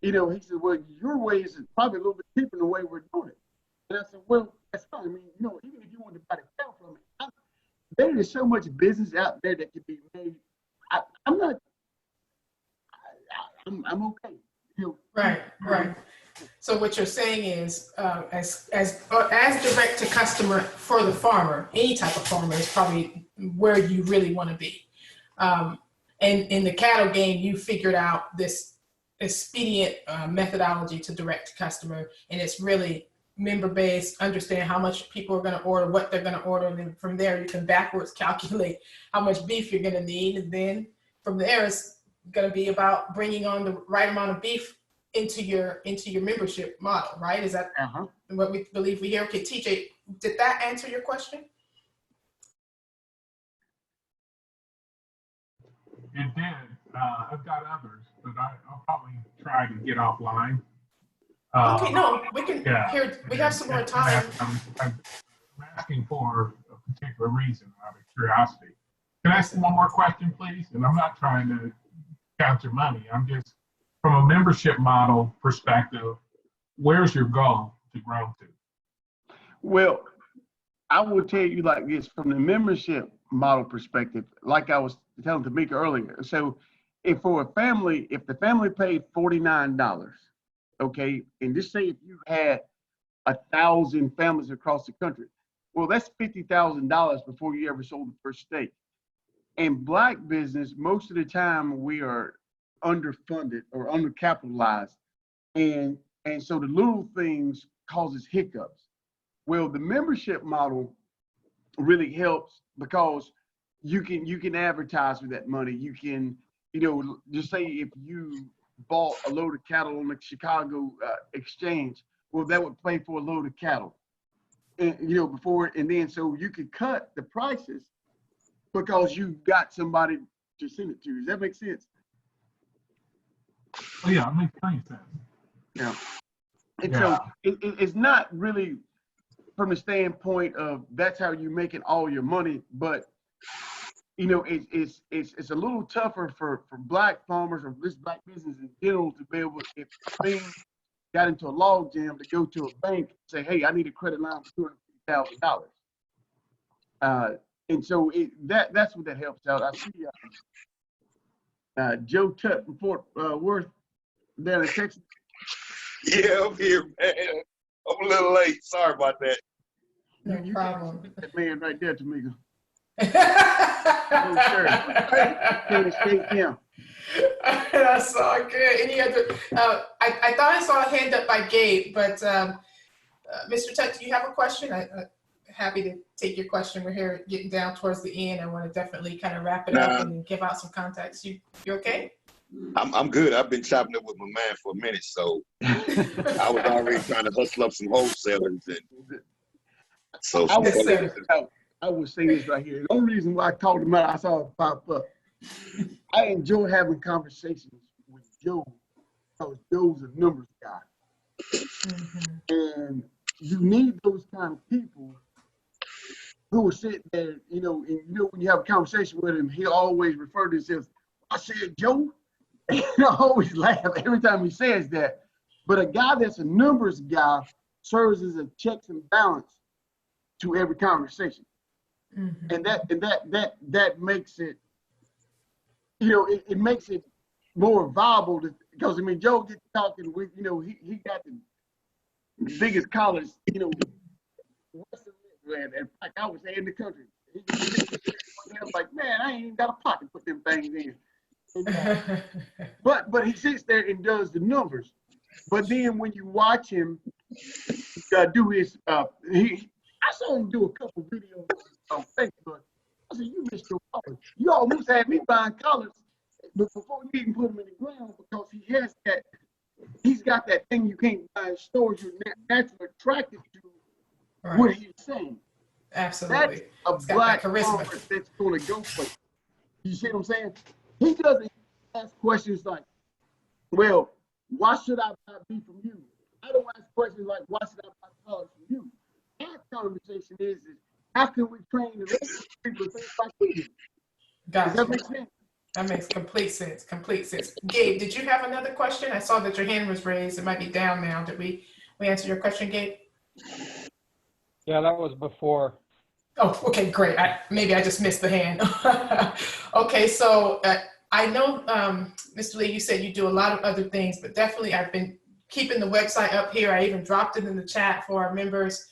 He said, well, your way is probably a little bit cheaper than the way we're doing it. And I said, well, that's fine. I mean, even if you want to buy the cow from me, there is so much business out there that can be made. I'm okay. Right. So what you're saying is, as direct to customer for the farmer, any type of farmer is probably where you really want to be. And in the cattle game, you figured out this expedient methodology to direct to customer, and it's really member based. Understand how much people are going to order, what they're going to order, and then from there you can backwards calculate how much beef you're going to need, and then from there it's going to be about bringing on the right amount of beef into your membership model, right? Is that what we believe we hear? Okay, TJ, did that answer your question? It did. I've got others, but I'll probably try to get offline. Okay, no, we can. Yeah. Here, we have some more time. I'm asking for a particular reason out of curiosity. Can I ask one more question, please? And I'm not trying to count your money. I'm just, from a membership model perspective, where's your goal to grow to? Well, I will tell you like this, from the membership model perspective, like I was telling Tamika earlier. So if for a family, if the family paid $49, okay, and just say if you had 1,000 families across the country, well, that's $50,000 before you ever sold the first steak. In Black business, most of the time we are underfunded or undercapitalized, and so the little things causes hiccups. Well, the membership model really helps because you can advertise with that money. You can, just say if you bought a load of cattle on the Chicago exchange, well, that would pay for a load of cattle, and before, and then so you could cut the prices because you got somebody to send it to. Does that make sense? Oh, yeah, it makes plenty sense. Yeah. And so it's not really, from the standpoint of that's how you're making all your money, but you know, it's a little tougher for black farmers or this black business in general to be able, if things got into a log jam, to go to a bank and say, hey, I need a credit line for $250,000. And so that's what that helps out. I see Joe Tutt from Fort Worth down in Texas. Yeah, I'm here, man. I'm a little late. Sorry about that. No problem. That man right there, Tamika. No, sir. Can't escape him. That's all good. Any other? I thought I saw a hand up by Gabe, but Mr. Tutt, do you have a question? I'm happy to take your question. We're here getting down towards the end. I want to definitely kind of wrap it up and give out some context. You okay? I'm good. I've been chopping up with my man for a minute, so I was already trying to hustle up some wholesalers. And so I would say this right here. The only reason why I called him out, I saw it pop up. I enjoy having conversations with Joe because Joe's a numbers guy. And you need those kind of people who will sit there, you know, and you know, when you have a conversation with him, he'll always refer to himself, I said, Joe. And I always laugh every time he says that. But a guy that's a numbers guy serves as a checks and balance to every conversation. And that makes it, you know, it makes it more viable because I mean, Joe gets talking with, you know, he got the biggest college, you know, Western Midland, and like I would say in the country. He was like, man, I ain't even got a pocket to put them things in. And, but he sits there and does the numbers. But then when you watch him do his, I saw him do a couple videos on Facebook. I said, you missed your collars. You almost had me buying collars, but before you even put them in the ground, because he's got that thing you can't buy in stores. You're naturally attracted to what he's saying. Absolutely. That's a black farmer that's going to go for it. You see what I'm saying? He doesn't ask questions like, well, why should I buy beef from you? I don't ask questions like, why should I buy collars from you? Our conversation is how can we train the rest of the people to think like we do? Gotcha. Does that make sense? That makes complete sense. Complete sense. Gabe, did you have another question? I saw that your hand was raised. It might be down now. Did we answer your question, Gabe? Yeah, that was before. Oh, okay, great. Maybe I just missed the hand. Okay, so I know, Mr. Lee, you said you do a lot of other things, but definitely I've been keeping the website up here. I even dropped it in the chat for our members,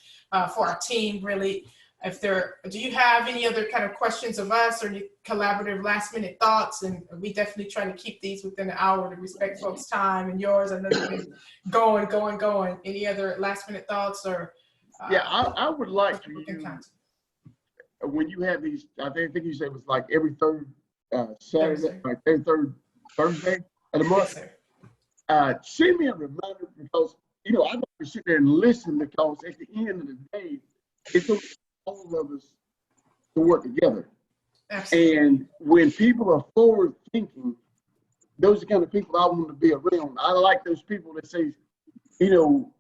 for our team, really. Do you have any other kind of questions of us or any collaborative last minute thoughts? And we definitely try to keep these within an hour to respect folks' time and yours. I know you've been going. Any other last minute thoughts or? Yeah, I would like for you, when you have these, I think you said it was like every third Saturday, like every third Thursday of the month. Send me a reminder because, you know, I want to sit there and listen because at the end of the day, it's up to all of us to work together. Absolutely. And when people are forward thinking, those are the kind of people I want to be around. I like those people that say, you know,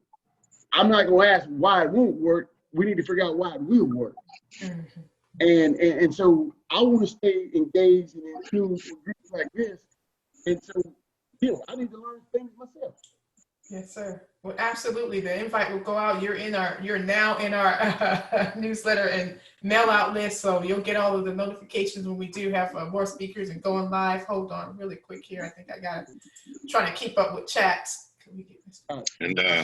I'm not going to ask why it won't work. We need to figure out why it will work. And so I want to stay engaged and in tune with groups like this. And so, you know, I need to learn things myself. Yes, sir. Well, absolutely. The invite will go out. You're now in our newsletter and mail out list. So you'll get all of the notifications when we do have more speakers and going live. Hold on really quick here. I think trying to keep up with chats. Can we get this?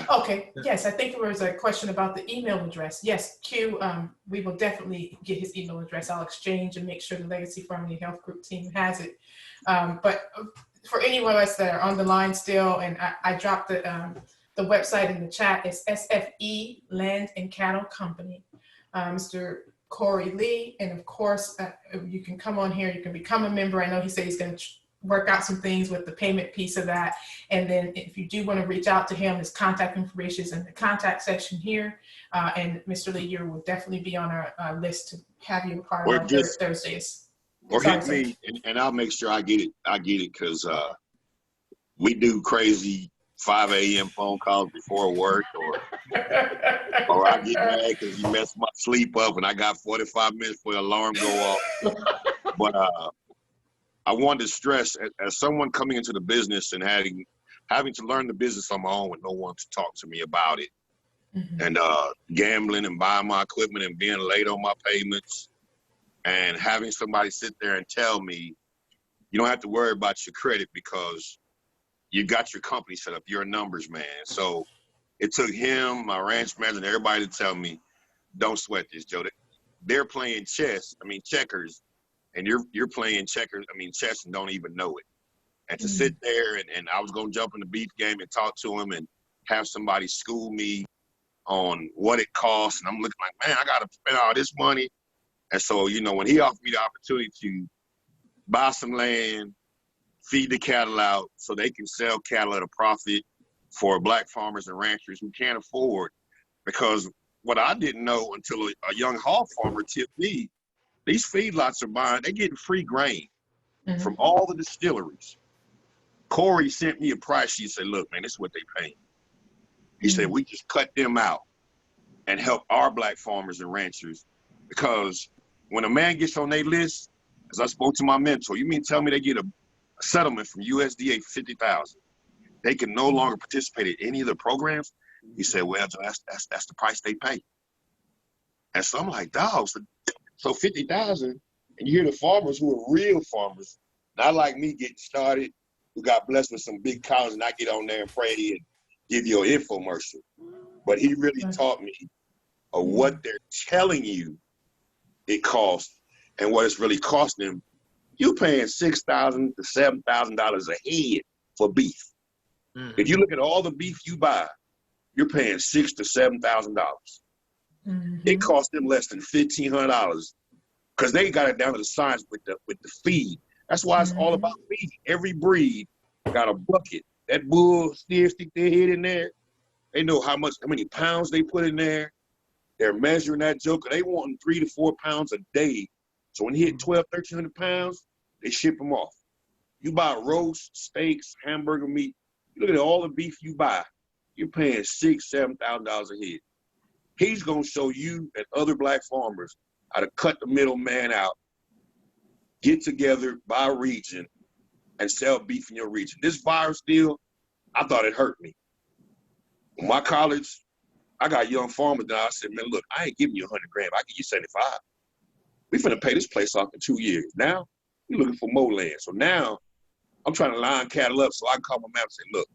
Okay. Yes, I think there was a question about the email address. Yes, Q, we will definitely get his email address. I'll exchange and make sure the Legacy Farming Health Group team has it. But for any of us that are on the line still, and I dropped the website in the chat. It's SFE Land and Cattle Company. Mr. Corey Lee, and of course, you can come on here. You can become a member. I know he said he's going to work out some things with the payment piece of that. And then if you do want to reach out to him, his contact information is in the contact section here. And Mr. Lee, you will definitely be on our list to have you a part of our Thursdays. Or hit me, and I'll make sure I get it. I get it because we do crazy 5 a.m. phone calls before work, or I get mad because you messed my sleep up and I got 45 minutes for the alarm go off. But I wanted to stress, as someone coming into the business and having to learn the business on my own with no one to talk to me about it, and gambling and buying my equipment and being late on my payments, and having somebody sit there and tell me, you don't have to worry about your credit because you got your company set up. You're a numbers man. So it took him, my ranch manager, and everybody to tell me, don't sweat this, Joe. They're playing checkers, and you're playing chess and don't even know it. And to sit there and I was going to jump in the beef game and talk to him and have somebody school me on what it costs. And I'm looking like, man, I got to spend all this money. And so, when he offered me the opportunity to buy some land, feed the cattle out so they can sell cattle at a profit for black farmers and ranchers who can't afford, because what I didn't know until a young hog farmer tipped me, these feedlots they're getting free grain from all the distilleries. Corey sent me a price sheet. He said, look, man, this is what they paying. He said, we just cut them out and help our black farmers and ranchers, because when a man gets on their list, as I spoke to my mentor, you mean tell me they get a settlement from USDA for $50,000? They can no longer participate in any of the programs? He said, well, that's the price they pay. And so I'm like, dog, so $50,000, and you hear the farmers who are real farmers, not like me getting started, who got blessed with some big cows and I get on there and pray and give you an infomercial. But he really taught me of what they're telling you it costs and what it's really costing them. You're paying $6,000 to $7,000 a head for beef. If you look at all the beef you buy, you're paying $6,000 to $7,000. It costs them less than $1,500 because they got it down to the science with the feed. That's why it's all about feed. Every breed got a bucket. That bull steer stick their head in there. They know how many pounds they put in there. They're measuring that joker. They want 3 to 4 pounds a day. So when you hit 1,200, 1,300 pounds, they ship them off. You buy roast, steaks, hamburger meat. You look at all the beef you buy, you're paying $6,000, $7,000 a head. He's gonna show you and other black farmers how to cut the middleman out, get together by region, and sell beef in your region. This virus deal, I thought it hurt me. In my college, I got young farmers that I said, man, look, I ain't giving you 100 grand. I give you 75. We finna pay this place off in 2 years. Now, we're looking for more land. So now, I'm trying to line cattle up so I can call my man and say, look,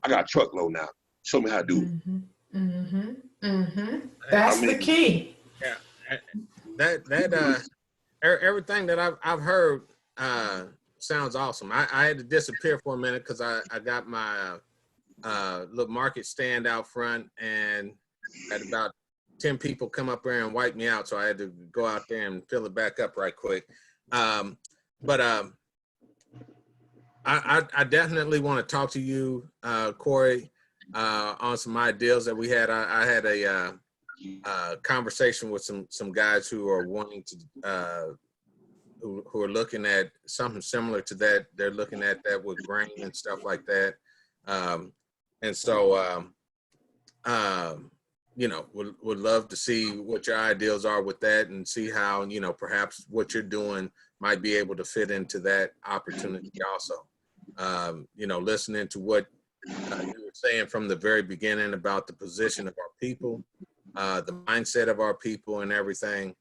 I got a truckload now. Show me how to do it. That's the key. Yeah, everything that I've heard sounds awesome. I had to disappear for a minute because I got my little market stand out front and had about 10 people come up there and wipe me out, so I had to go out there and fill it back up right quick. But I definitely want to talk to you, Corey, on some ideas that we had. I had a conversation with some guys who are wanting to, who are looking at something similar to that. They're looking at that with grain and stuff like that. And so, would love to see what your ideals are with that and see how, perhaps what you're doing might be able to fit into that opportunity also. Listening to what you were saying from the very beginning about the position of our people, the mindset of our people and everything,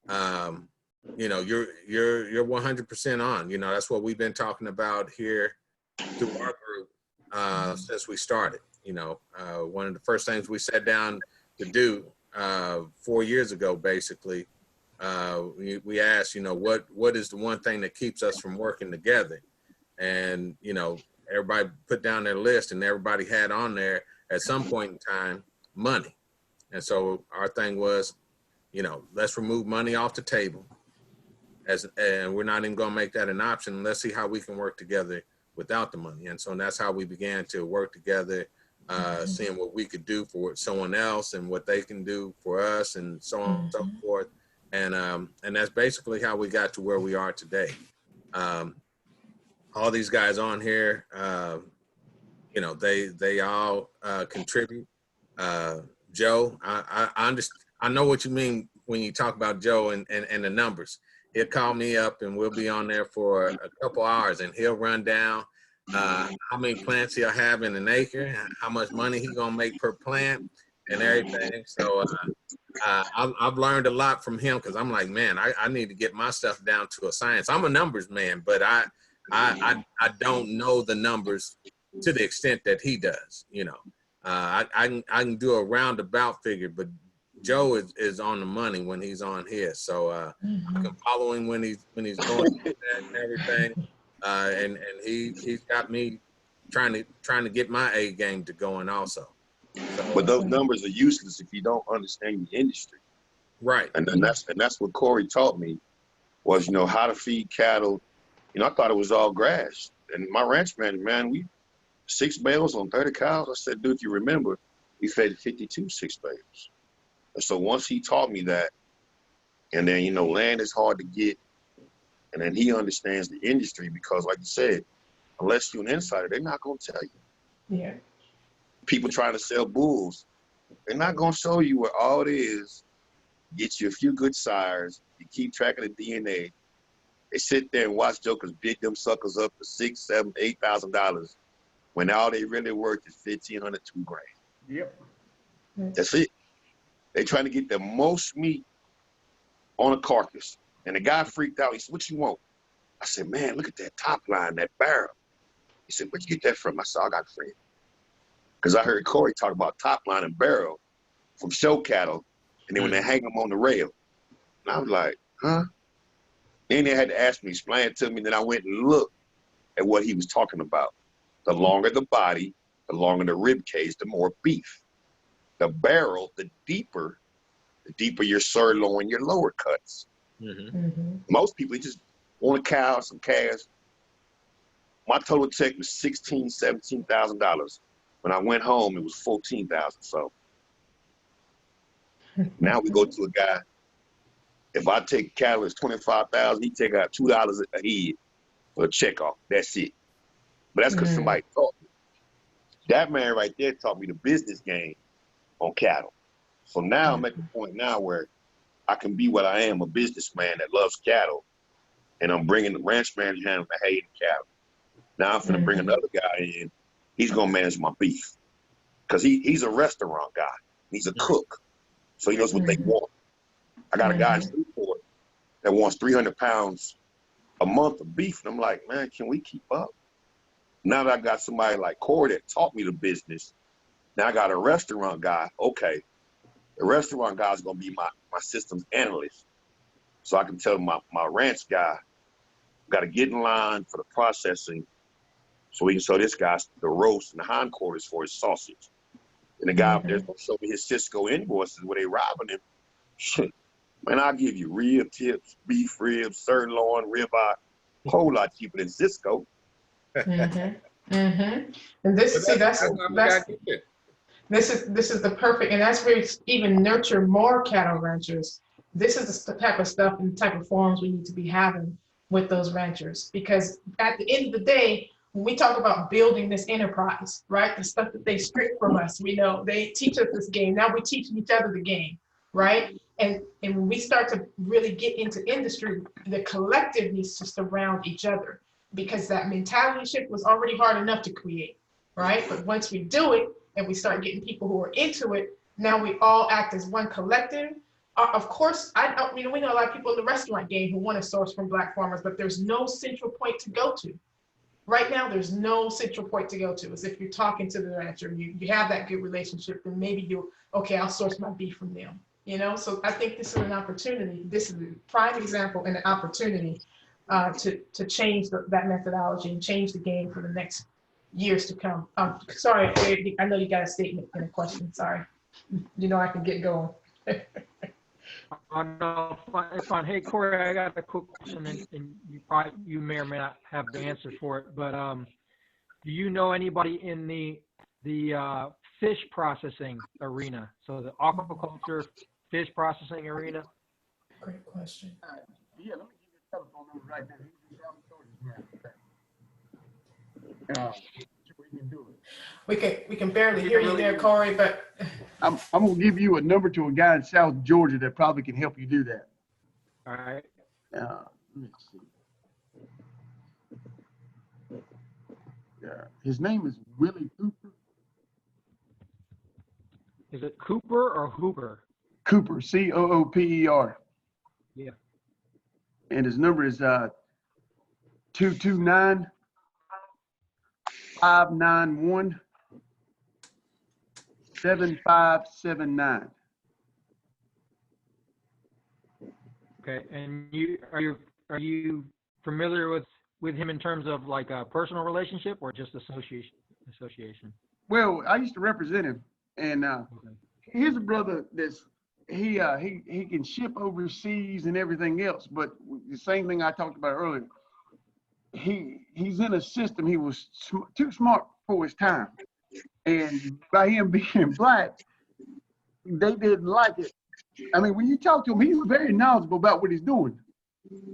you're 100% on. That's what we've been talking about here through our group since we started. One of the first things we sat down to do 4 years ago, basically, we asked, what is the one thing that keeps us from working together? And, everybody put down their list and everybody had on there at some point in time, money. And so our thing was, let's remove money off the table and we're not even going to make that an option. Let's see how we can work together without the money. And so that's how we began to work together, seeing what we could do for someone else and what they can do for us and so on and so forth. And that's basically how we got to where we are today. All these guys on here, you know, they all contribute. Joe, I understand. I know what you mean when you talk about Joe and the numbers. He'll call me up and we'll be on there for a couple hours, and he'll run down how many plants he'll have in an acre, how much money he's gonna make per plant, and everything. So I've learned a lot from him, because I'm like, man, I need to get my stuff down to a science. I'm a numbers man, but I don't know the numbers to the extent that he does. You know, I can do a roundabout figure, but Joe is on the money when he's on here. So I can follow him when he's going through that and everything. And he's got me trying to get my A game to going also. So, But those numbers are useless if you don't understand the industry. right. And then that's what Corey taught me was, you know, how to feed cattle. You know, I thought it was all grass. And my ranch man, we 6 bales on 30 cows. I said, dude, if you remember, we fed 52 6 bales. And so once he taught me that, and then, you know, land is hard to get, and then he understands the industry, because like you said, unless you're an insider, they're not going to tell you. Yeah. People trying to sell bulls, they're not going to show you where all it is. Get you a few good sires, you keep track of the DNA. They sit there and watch jokers bid them suckers up for $6,000, $7,000, $8,000 when all they really worth is $1,500, $2,000. Yep. That's it. They trying to get the most meat on a carcass. And the guy freaked out. He said, what you want? I said, man, look at that top line, that barrel. He said, where'd you get that from? I said, I got a friend. Because I heard Corey talk about top line and barrel from show cattle, and then when they hang them on the rail. And I was like, huh? Then they had to ask me, explain it to me, then I went and looked at what he was talking about. The longer the body, the longer the rib cage, the more beef. The barrel, the deeper your sirloin, your lower cuts. Most people just want a cow, some calves. My total check was $16,000, $17,000. When I went home, it was $14,000. So now we go to a guy. If I take cattle, it's $25,000. He take out $2 a head for a check off. That's it. But that's because somebody taught me. That man right there taught me the business game on cattle. So now I'm at the point now where I can be what I am, a businessman that loves cattle, and I'm bringing the ranch manager handling the hay and cattle. Now I'm going to bring another guy in. He's going to manage my beef, because he's a restaurant guy. He's a cook, so he knows what they want. I got a guy in Newport that wants 300 pounds a month of beef, and I'm like, man, can we keep up? Now that I got somebody like Corey that taught me the business, now I got a restaurant guy. Okay, the restaurant guy is going to be my systems analyst, so I can tell my ranch guy, got to get in line for the processing, so we can show this guy the roast and the hindquarters for his sausage. And the guy up there's going to show me his Cisco invoices where they robbing him. Shit, man, I'll give you rib tips, beef ribs, sirloin, ribeye, a whole lot cheaper than Cisco. And this is the perfect, and that's where it's even nurture more cattle ranchers. This is the type of stuff and the type of forums we need to be having with those ranchers, because at the end of the day, when we talk about building this enterprise, right, the stuff that they strip from us, we know they teach us this game. Now we're teaching each other the game, right? And when we start to really get into industry, the collective needs to surround each other, because that mentality shift was already hard enough to create, right? But once we do it and we start getting people who are into it, now we all act as one collective. Of course, we know a lot of people in the restaurant game who want to source from Black farmers, but there's no central point to go to. Right now, there's no central point to go to. As if you're talking to the rancher, you have that good relationship, then maybe I'll source my beef from them. You know, so I think this is an opportunity. This is a prime example and an opportunity to change that methodology and change the game for the next years to come. Sorry, I know you got a statement and a question. Sorry, you know I can get going. No, it's fine. Hey, Corey, I got a quick question, and you may or may not have the answer for it, but do you know anybody in the fish processing arena? So the aquaculture fish processing arena? Great question. Yeah, let me give you a telephone number right now. So we can do it. We can barely hear you there, Corey, but I'm gonna give you a number to a guy in South Georgia that probably can help you do that. All right. Let's see. His name is Willie Cooper. Is it Cooper or Hooper? Cooper, Cooper. Yeah. And his number is 229-591-7579. Okay. And are you familiar with him in terms of like a personal relationship or just association? Well, I used to represent him, and Okay. here's a brother that's he can ship overseas and everything else, but the same thing I talked about earlier. He's in a system. He was too smart for his time, and by him being black, they didn't like it. I mean, when you talk to him, he's very knowledgeable about what he's doing.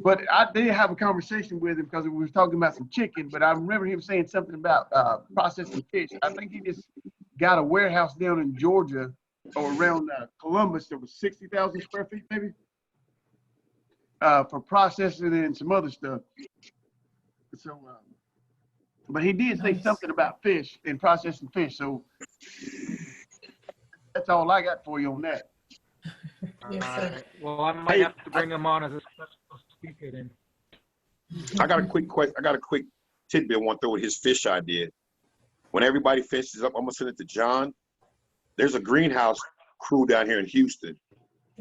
But I did have a conversation with him because we was talking about some chicken. But I remember him saying something about processing fish. I think he just got a warehouse down in Georgia or around Columbus that was 60,000 square feet, maybe, for processing and some other stuff. So, but he did say something about fish and processing fish. So that's all I got for you on that. Yes, All sir. right. Well, I might have to bring him on as a special speaker then. I got a quick question. I got a quick tidbit I want to throw with his fish idea. When everybody finishes up, I'm gonna send it to John. There's a greenhouse crew down here in Houston,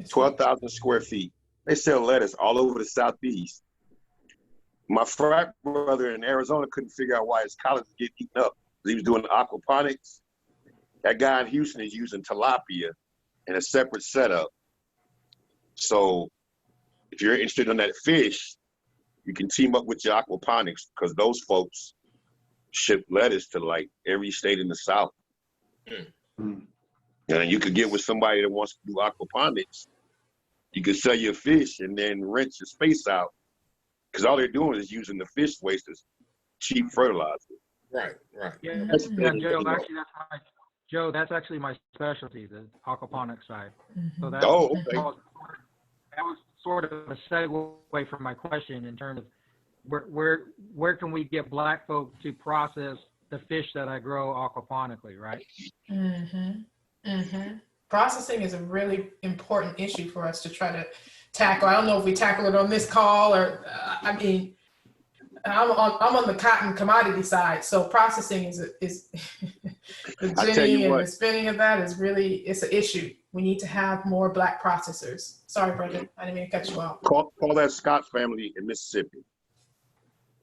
12,000 square feet. They sell lettuce all over the Southeast. My frat brother in Arizona couldn't figure out why his college was getting eaten up. He was doing aquaponics. That guy in Houston is using tilapia in a separate setup. So if you're interested in that fish, you can team up with your aquaponics because those folks ship lettuce to like every state in the South. Mm. And you could get with somebody that wants to do aquaponics. You could sell your fish and then rent your space out because all they're doing is using the fish waste as cheap fertilizer. Right. Yeah, Joe, that's actually my specialty, the aquaponics side. So that, Oh, okay. that was sort of a segue from my question in terms of where can we get black folk to process the fish that I grow aquaponically, right? Processing is a really important issue for us to try to tackle. I don't know if we tackle it on this call or, I mean, I'm on the cotton commodity side, so processing is the ginning and the spinning of that is really, it's an issue. We need to have more black processors. Sorry, Bridget, I didn't mean to cut you off. Call that Scott family in Mississippi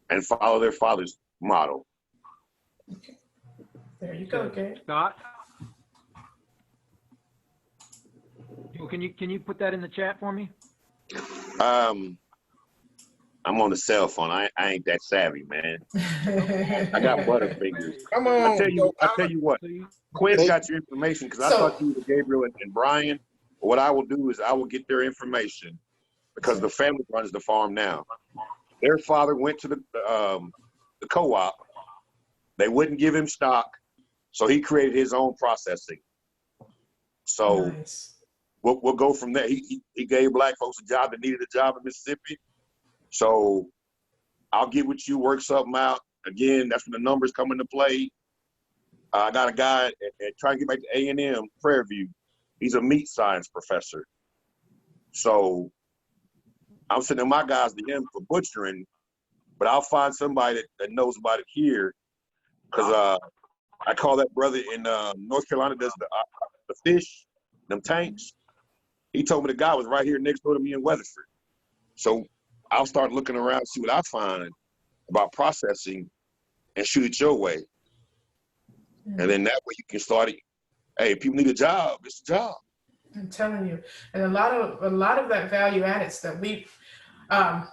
and follow their father's model. Okay. There you go, Gary. Scott? Can you put that in the chat for me? I'm on the cell phone. I ain't that savvy, man. I got butterfingers. Come on. I tell you what. Quinn's got your information because I talked to you with Gabriel and Brian. What I will do is I will get their information because the family runs the farm now. Their father went to the co-op. They wouldn't give him stock, so he created his own processing. So Nice. we'll go from there. He gave black folks a job that needed a job in Mississippi. So I'll get with you, work something out. Again, that's when the numbers come into play. I got a guy trying to get back to A&M, Prairie View. He's a meat science professor. So I'm sending my guys to him for butchering, but I'll find somebody that knows about it here because I call that brother in North Carolina does the fish, them tanks. He told me the guy was right here next door to me in Weatherford. So I'll start looking around, see what I find about processing and shoot it your way. And then that way you can start it. Hey, if people need a job, it's a job. I'm telling you. And a lot of that value added stuff. I'm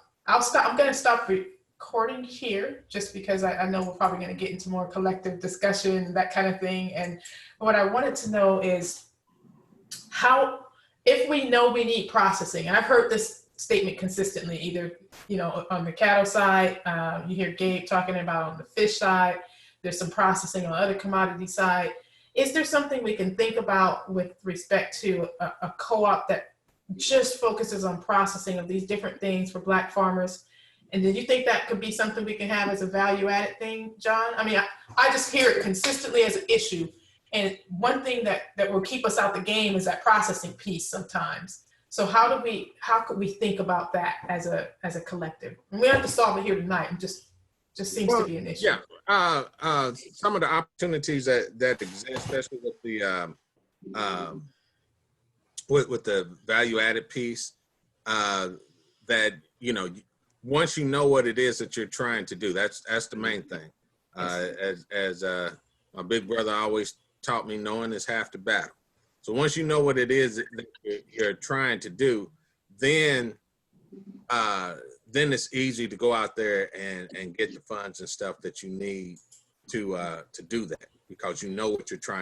going to stop recording here just because I know we're probably going to get into more collective discussion, that kind of thing. And what I wanted to know is how, if we know we need processing, and I've heard this statement consistently, either, on the cattle side, you hear Gabe talking about on the fish side, there's some processing on the other commodity side. Is there something we can think about with respect to a co-op that just focuses on processing of these different things for Black farmers? And then you think that could be something we can have as a value-added thing, John? I mean, I just hear it consistently as an issue. And one thing that will keep us out the game is that processing piece sometimes. So how could we think about that as a collective? And we don't have to solve it here tonight. It just seems to be an issue. Yeah, some of the opportunities that exist, especially with the with the value-added piece, that, you know, once you know what it is that you're trying to do, that's the main thing. As my big brother always taught me, knowing is half the battle. So once you know what it is that you're trying to do, then it's easy to go out there and get the funds and stuff that you need to do that, because you know what you're trying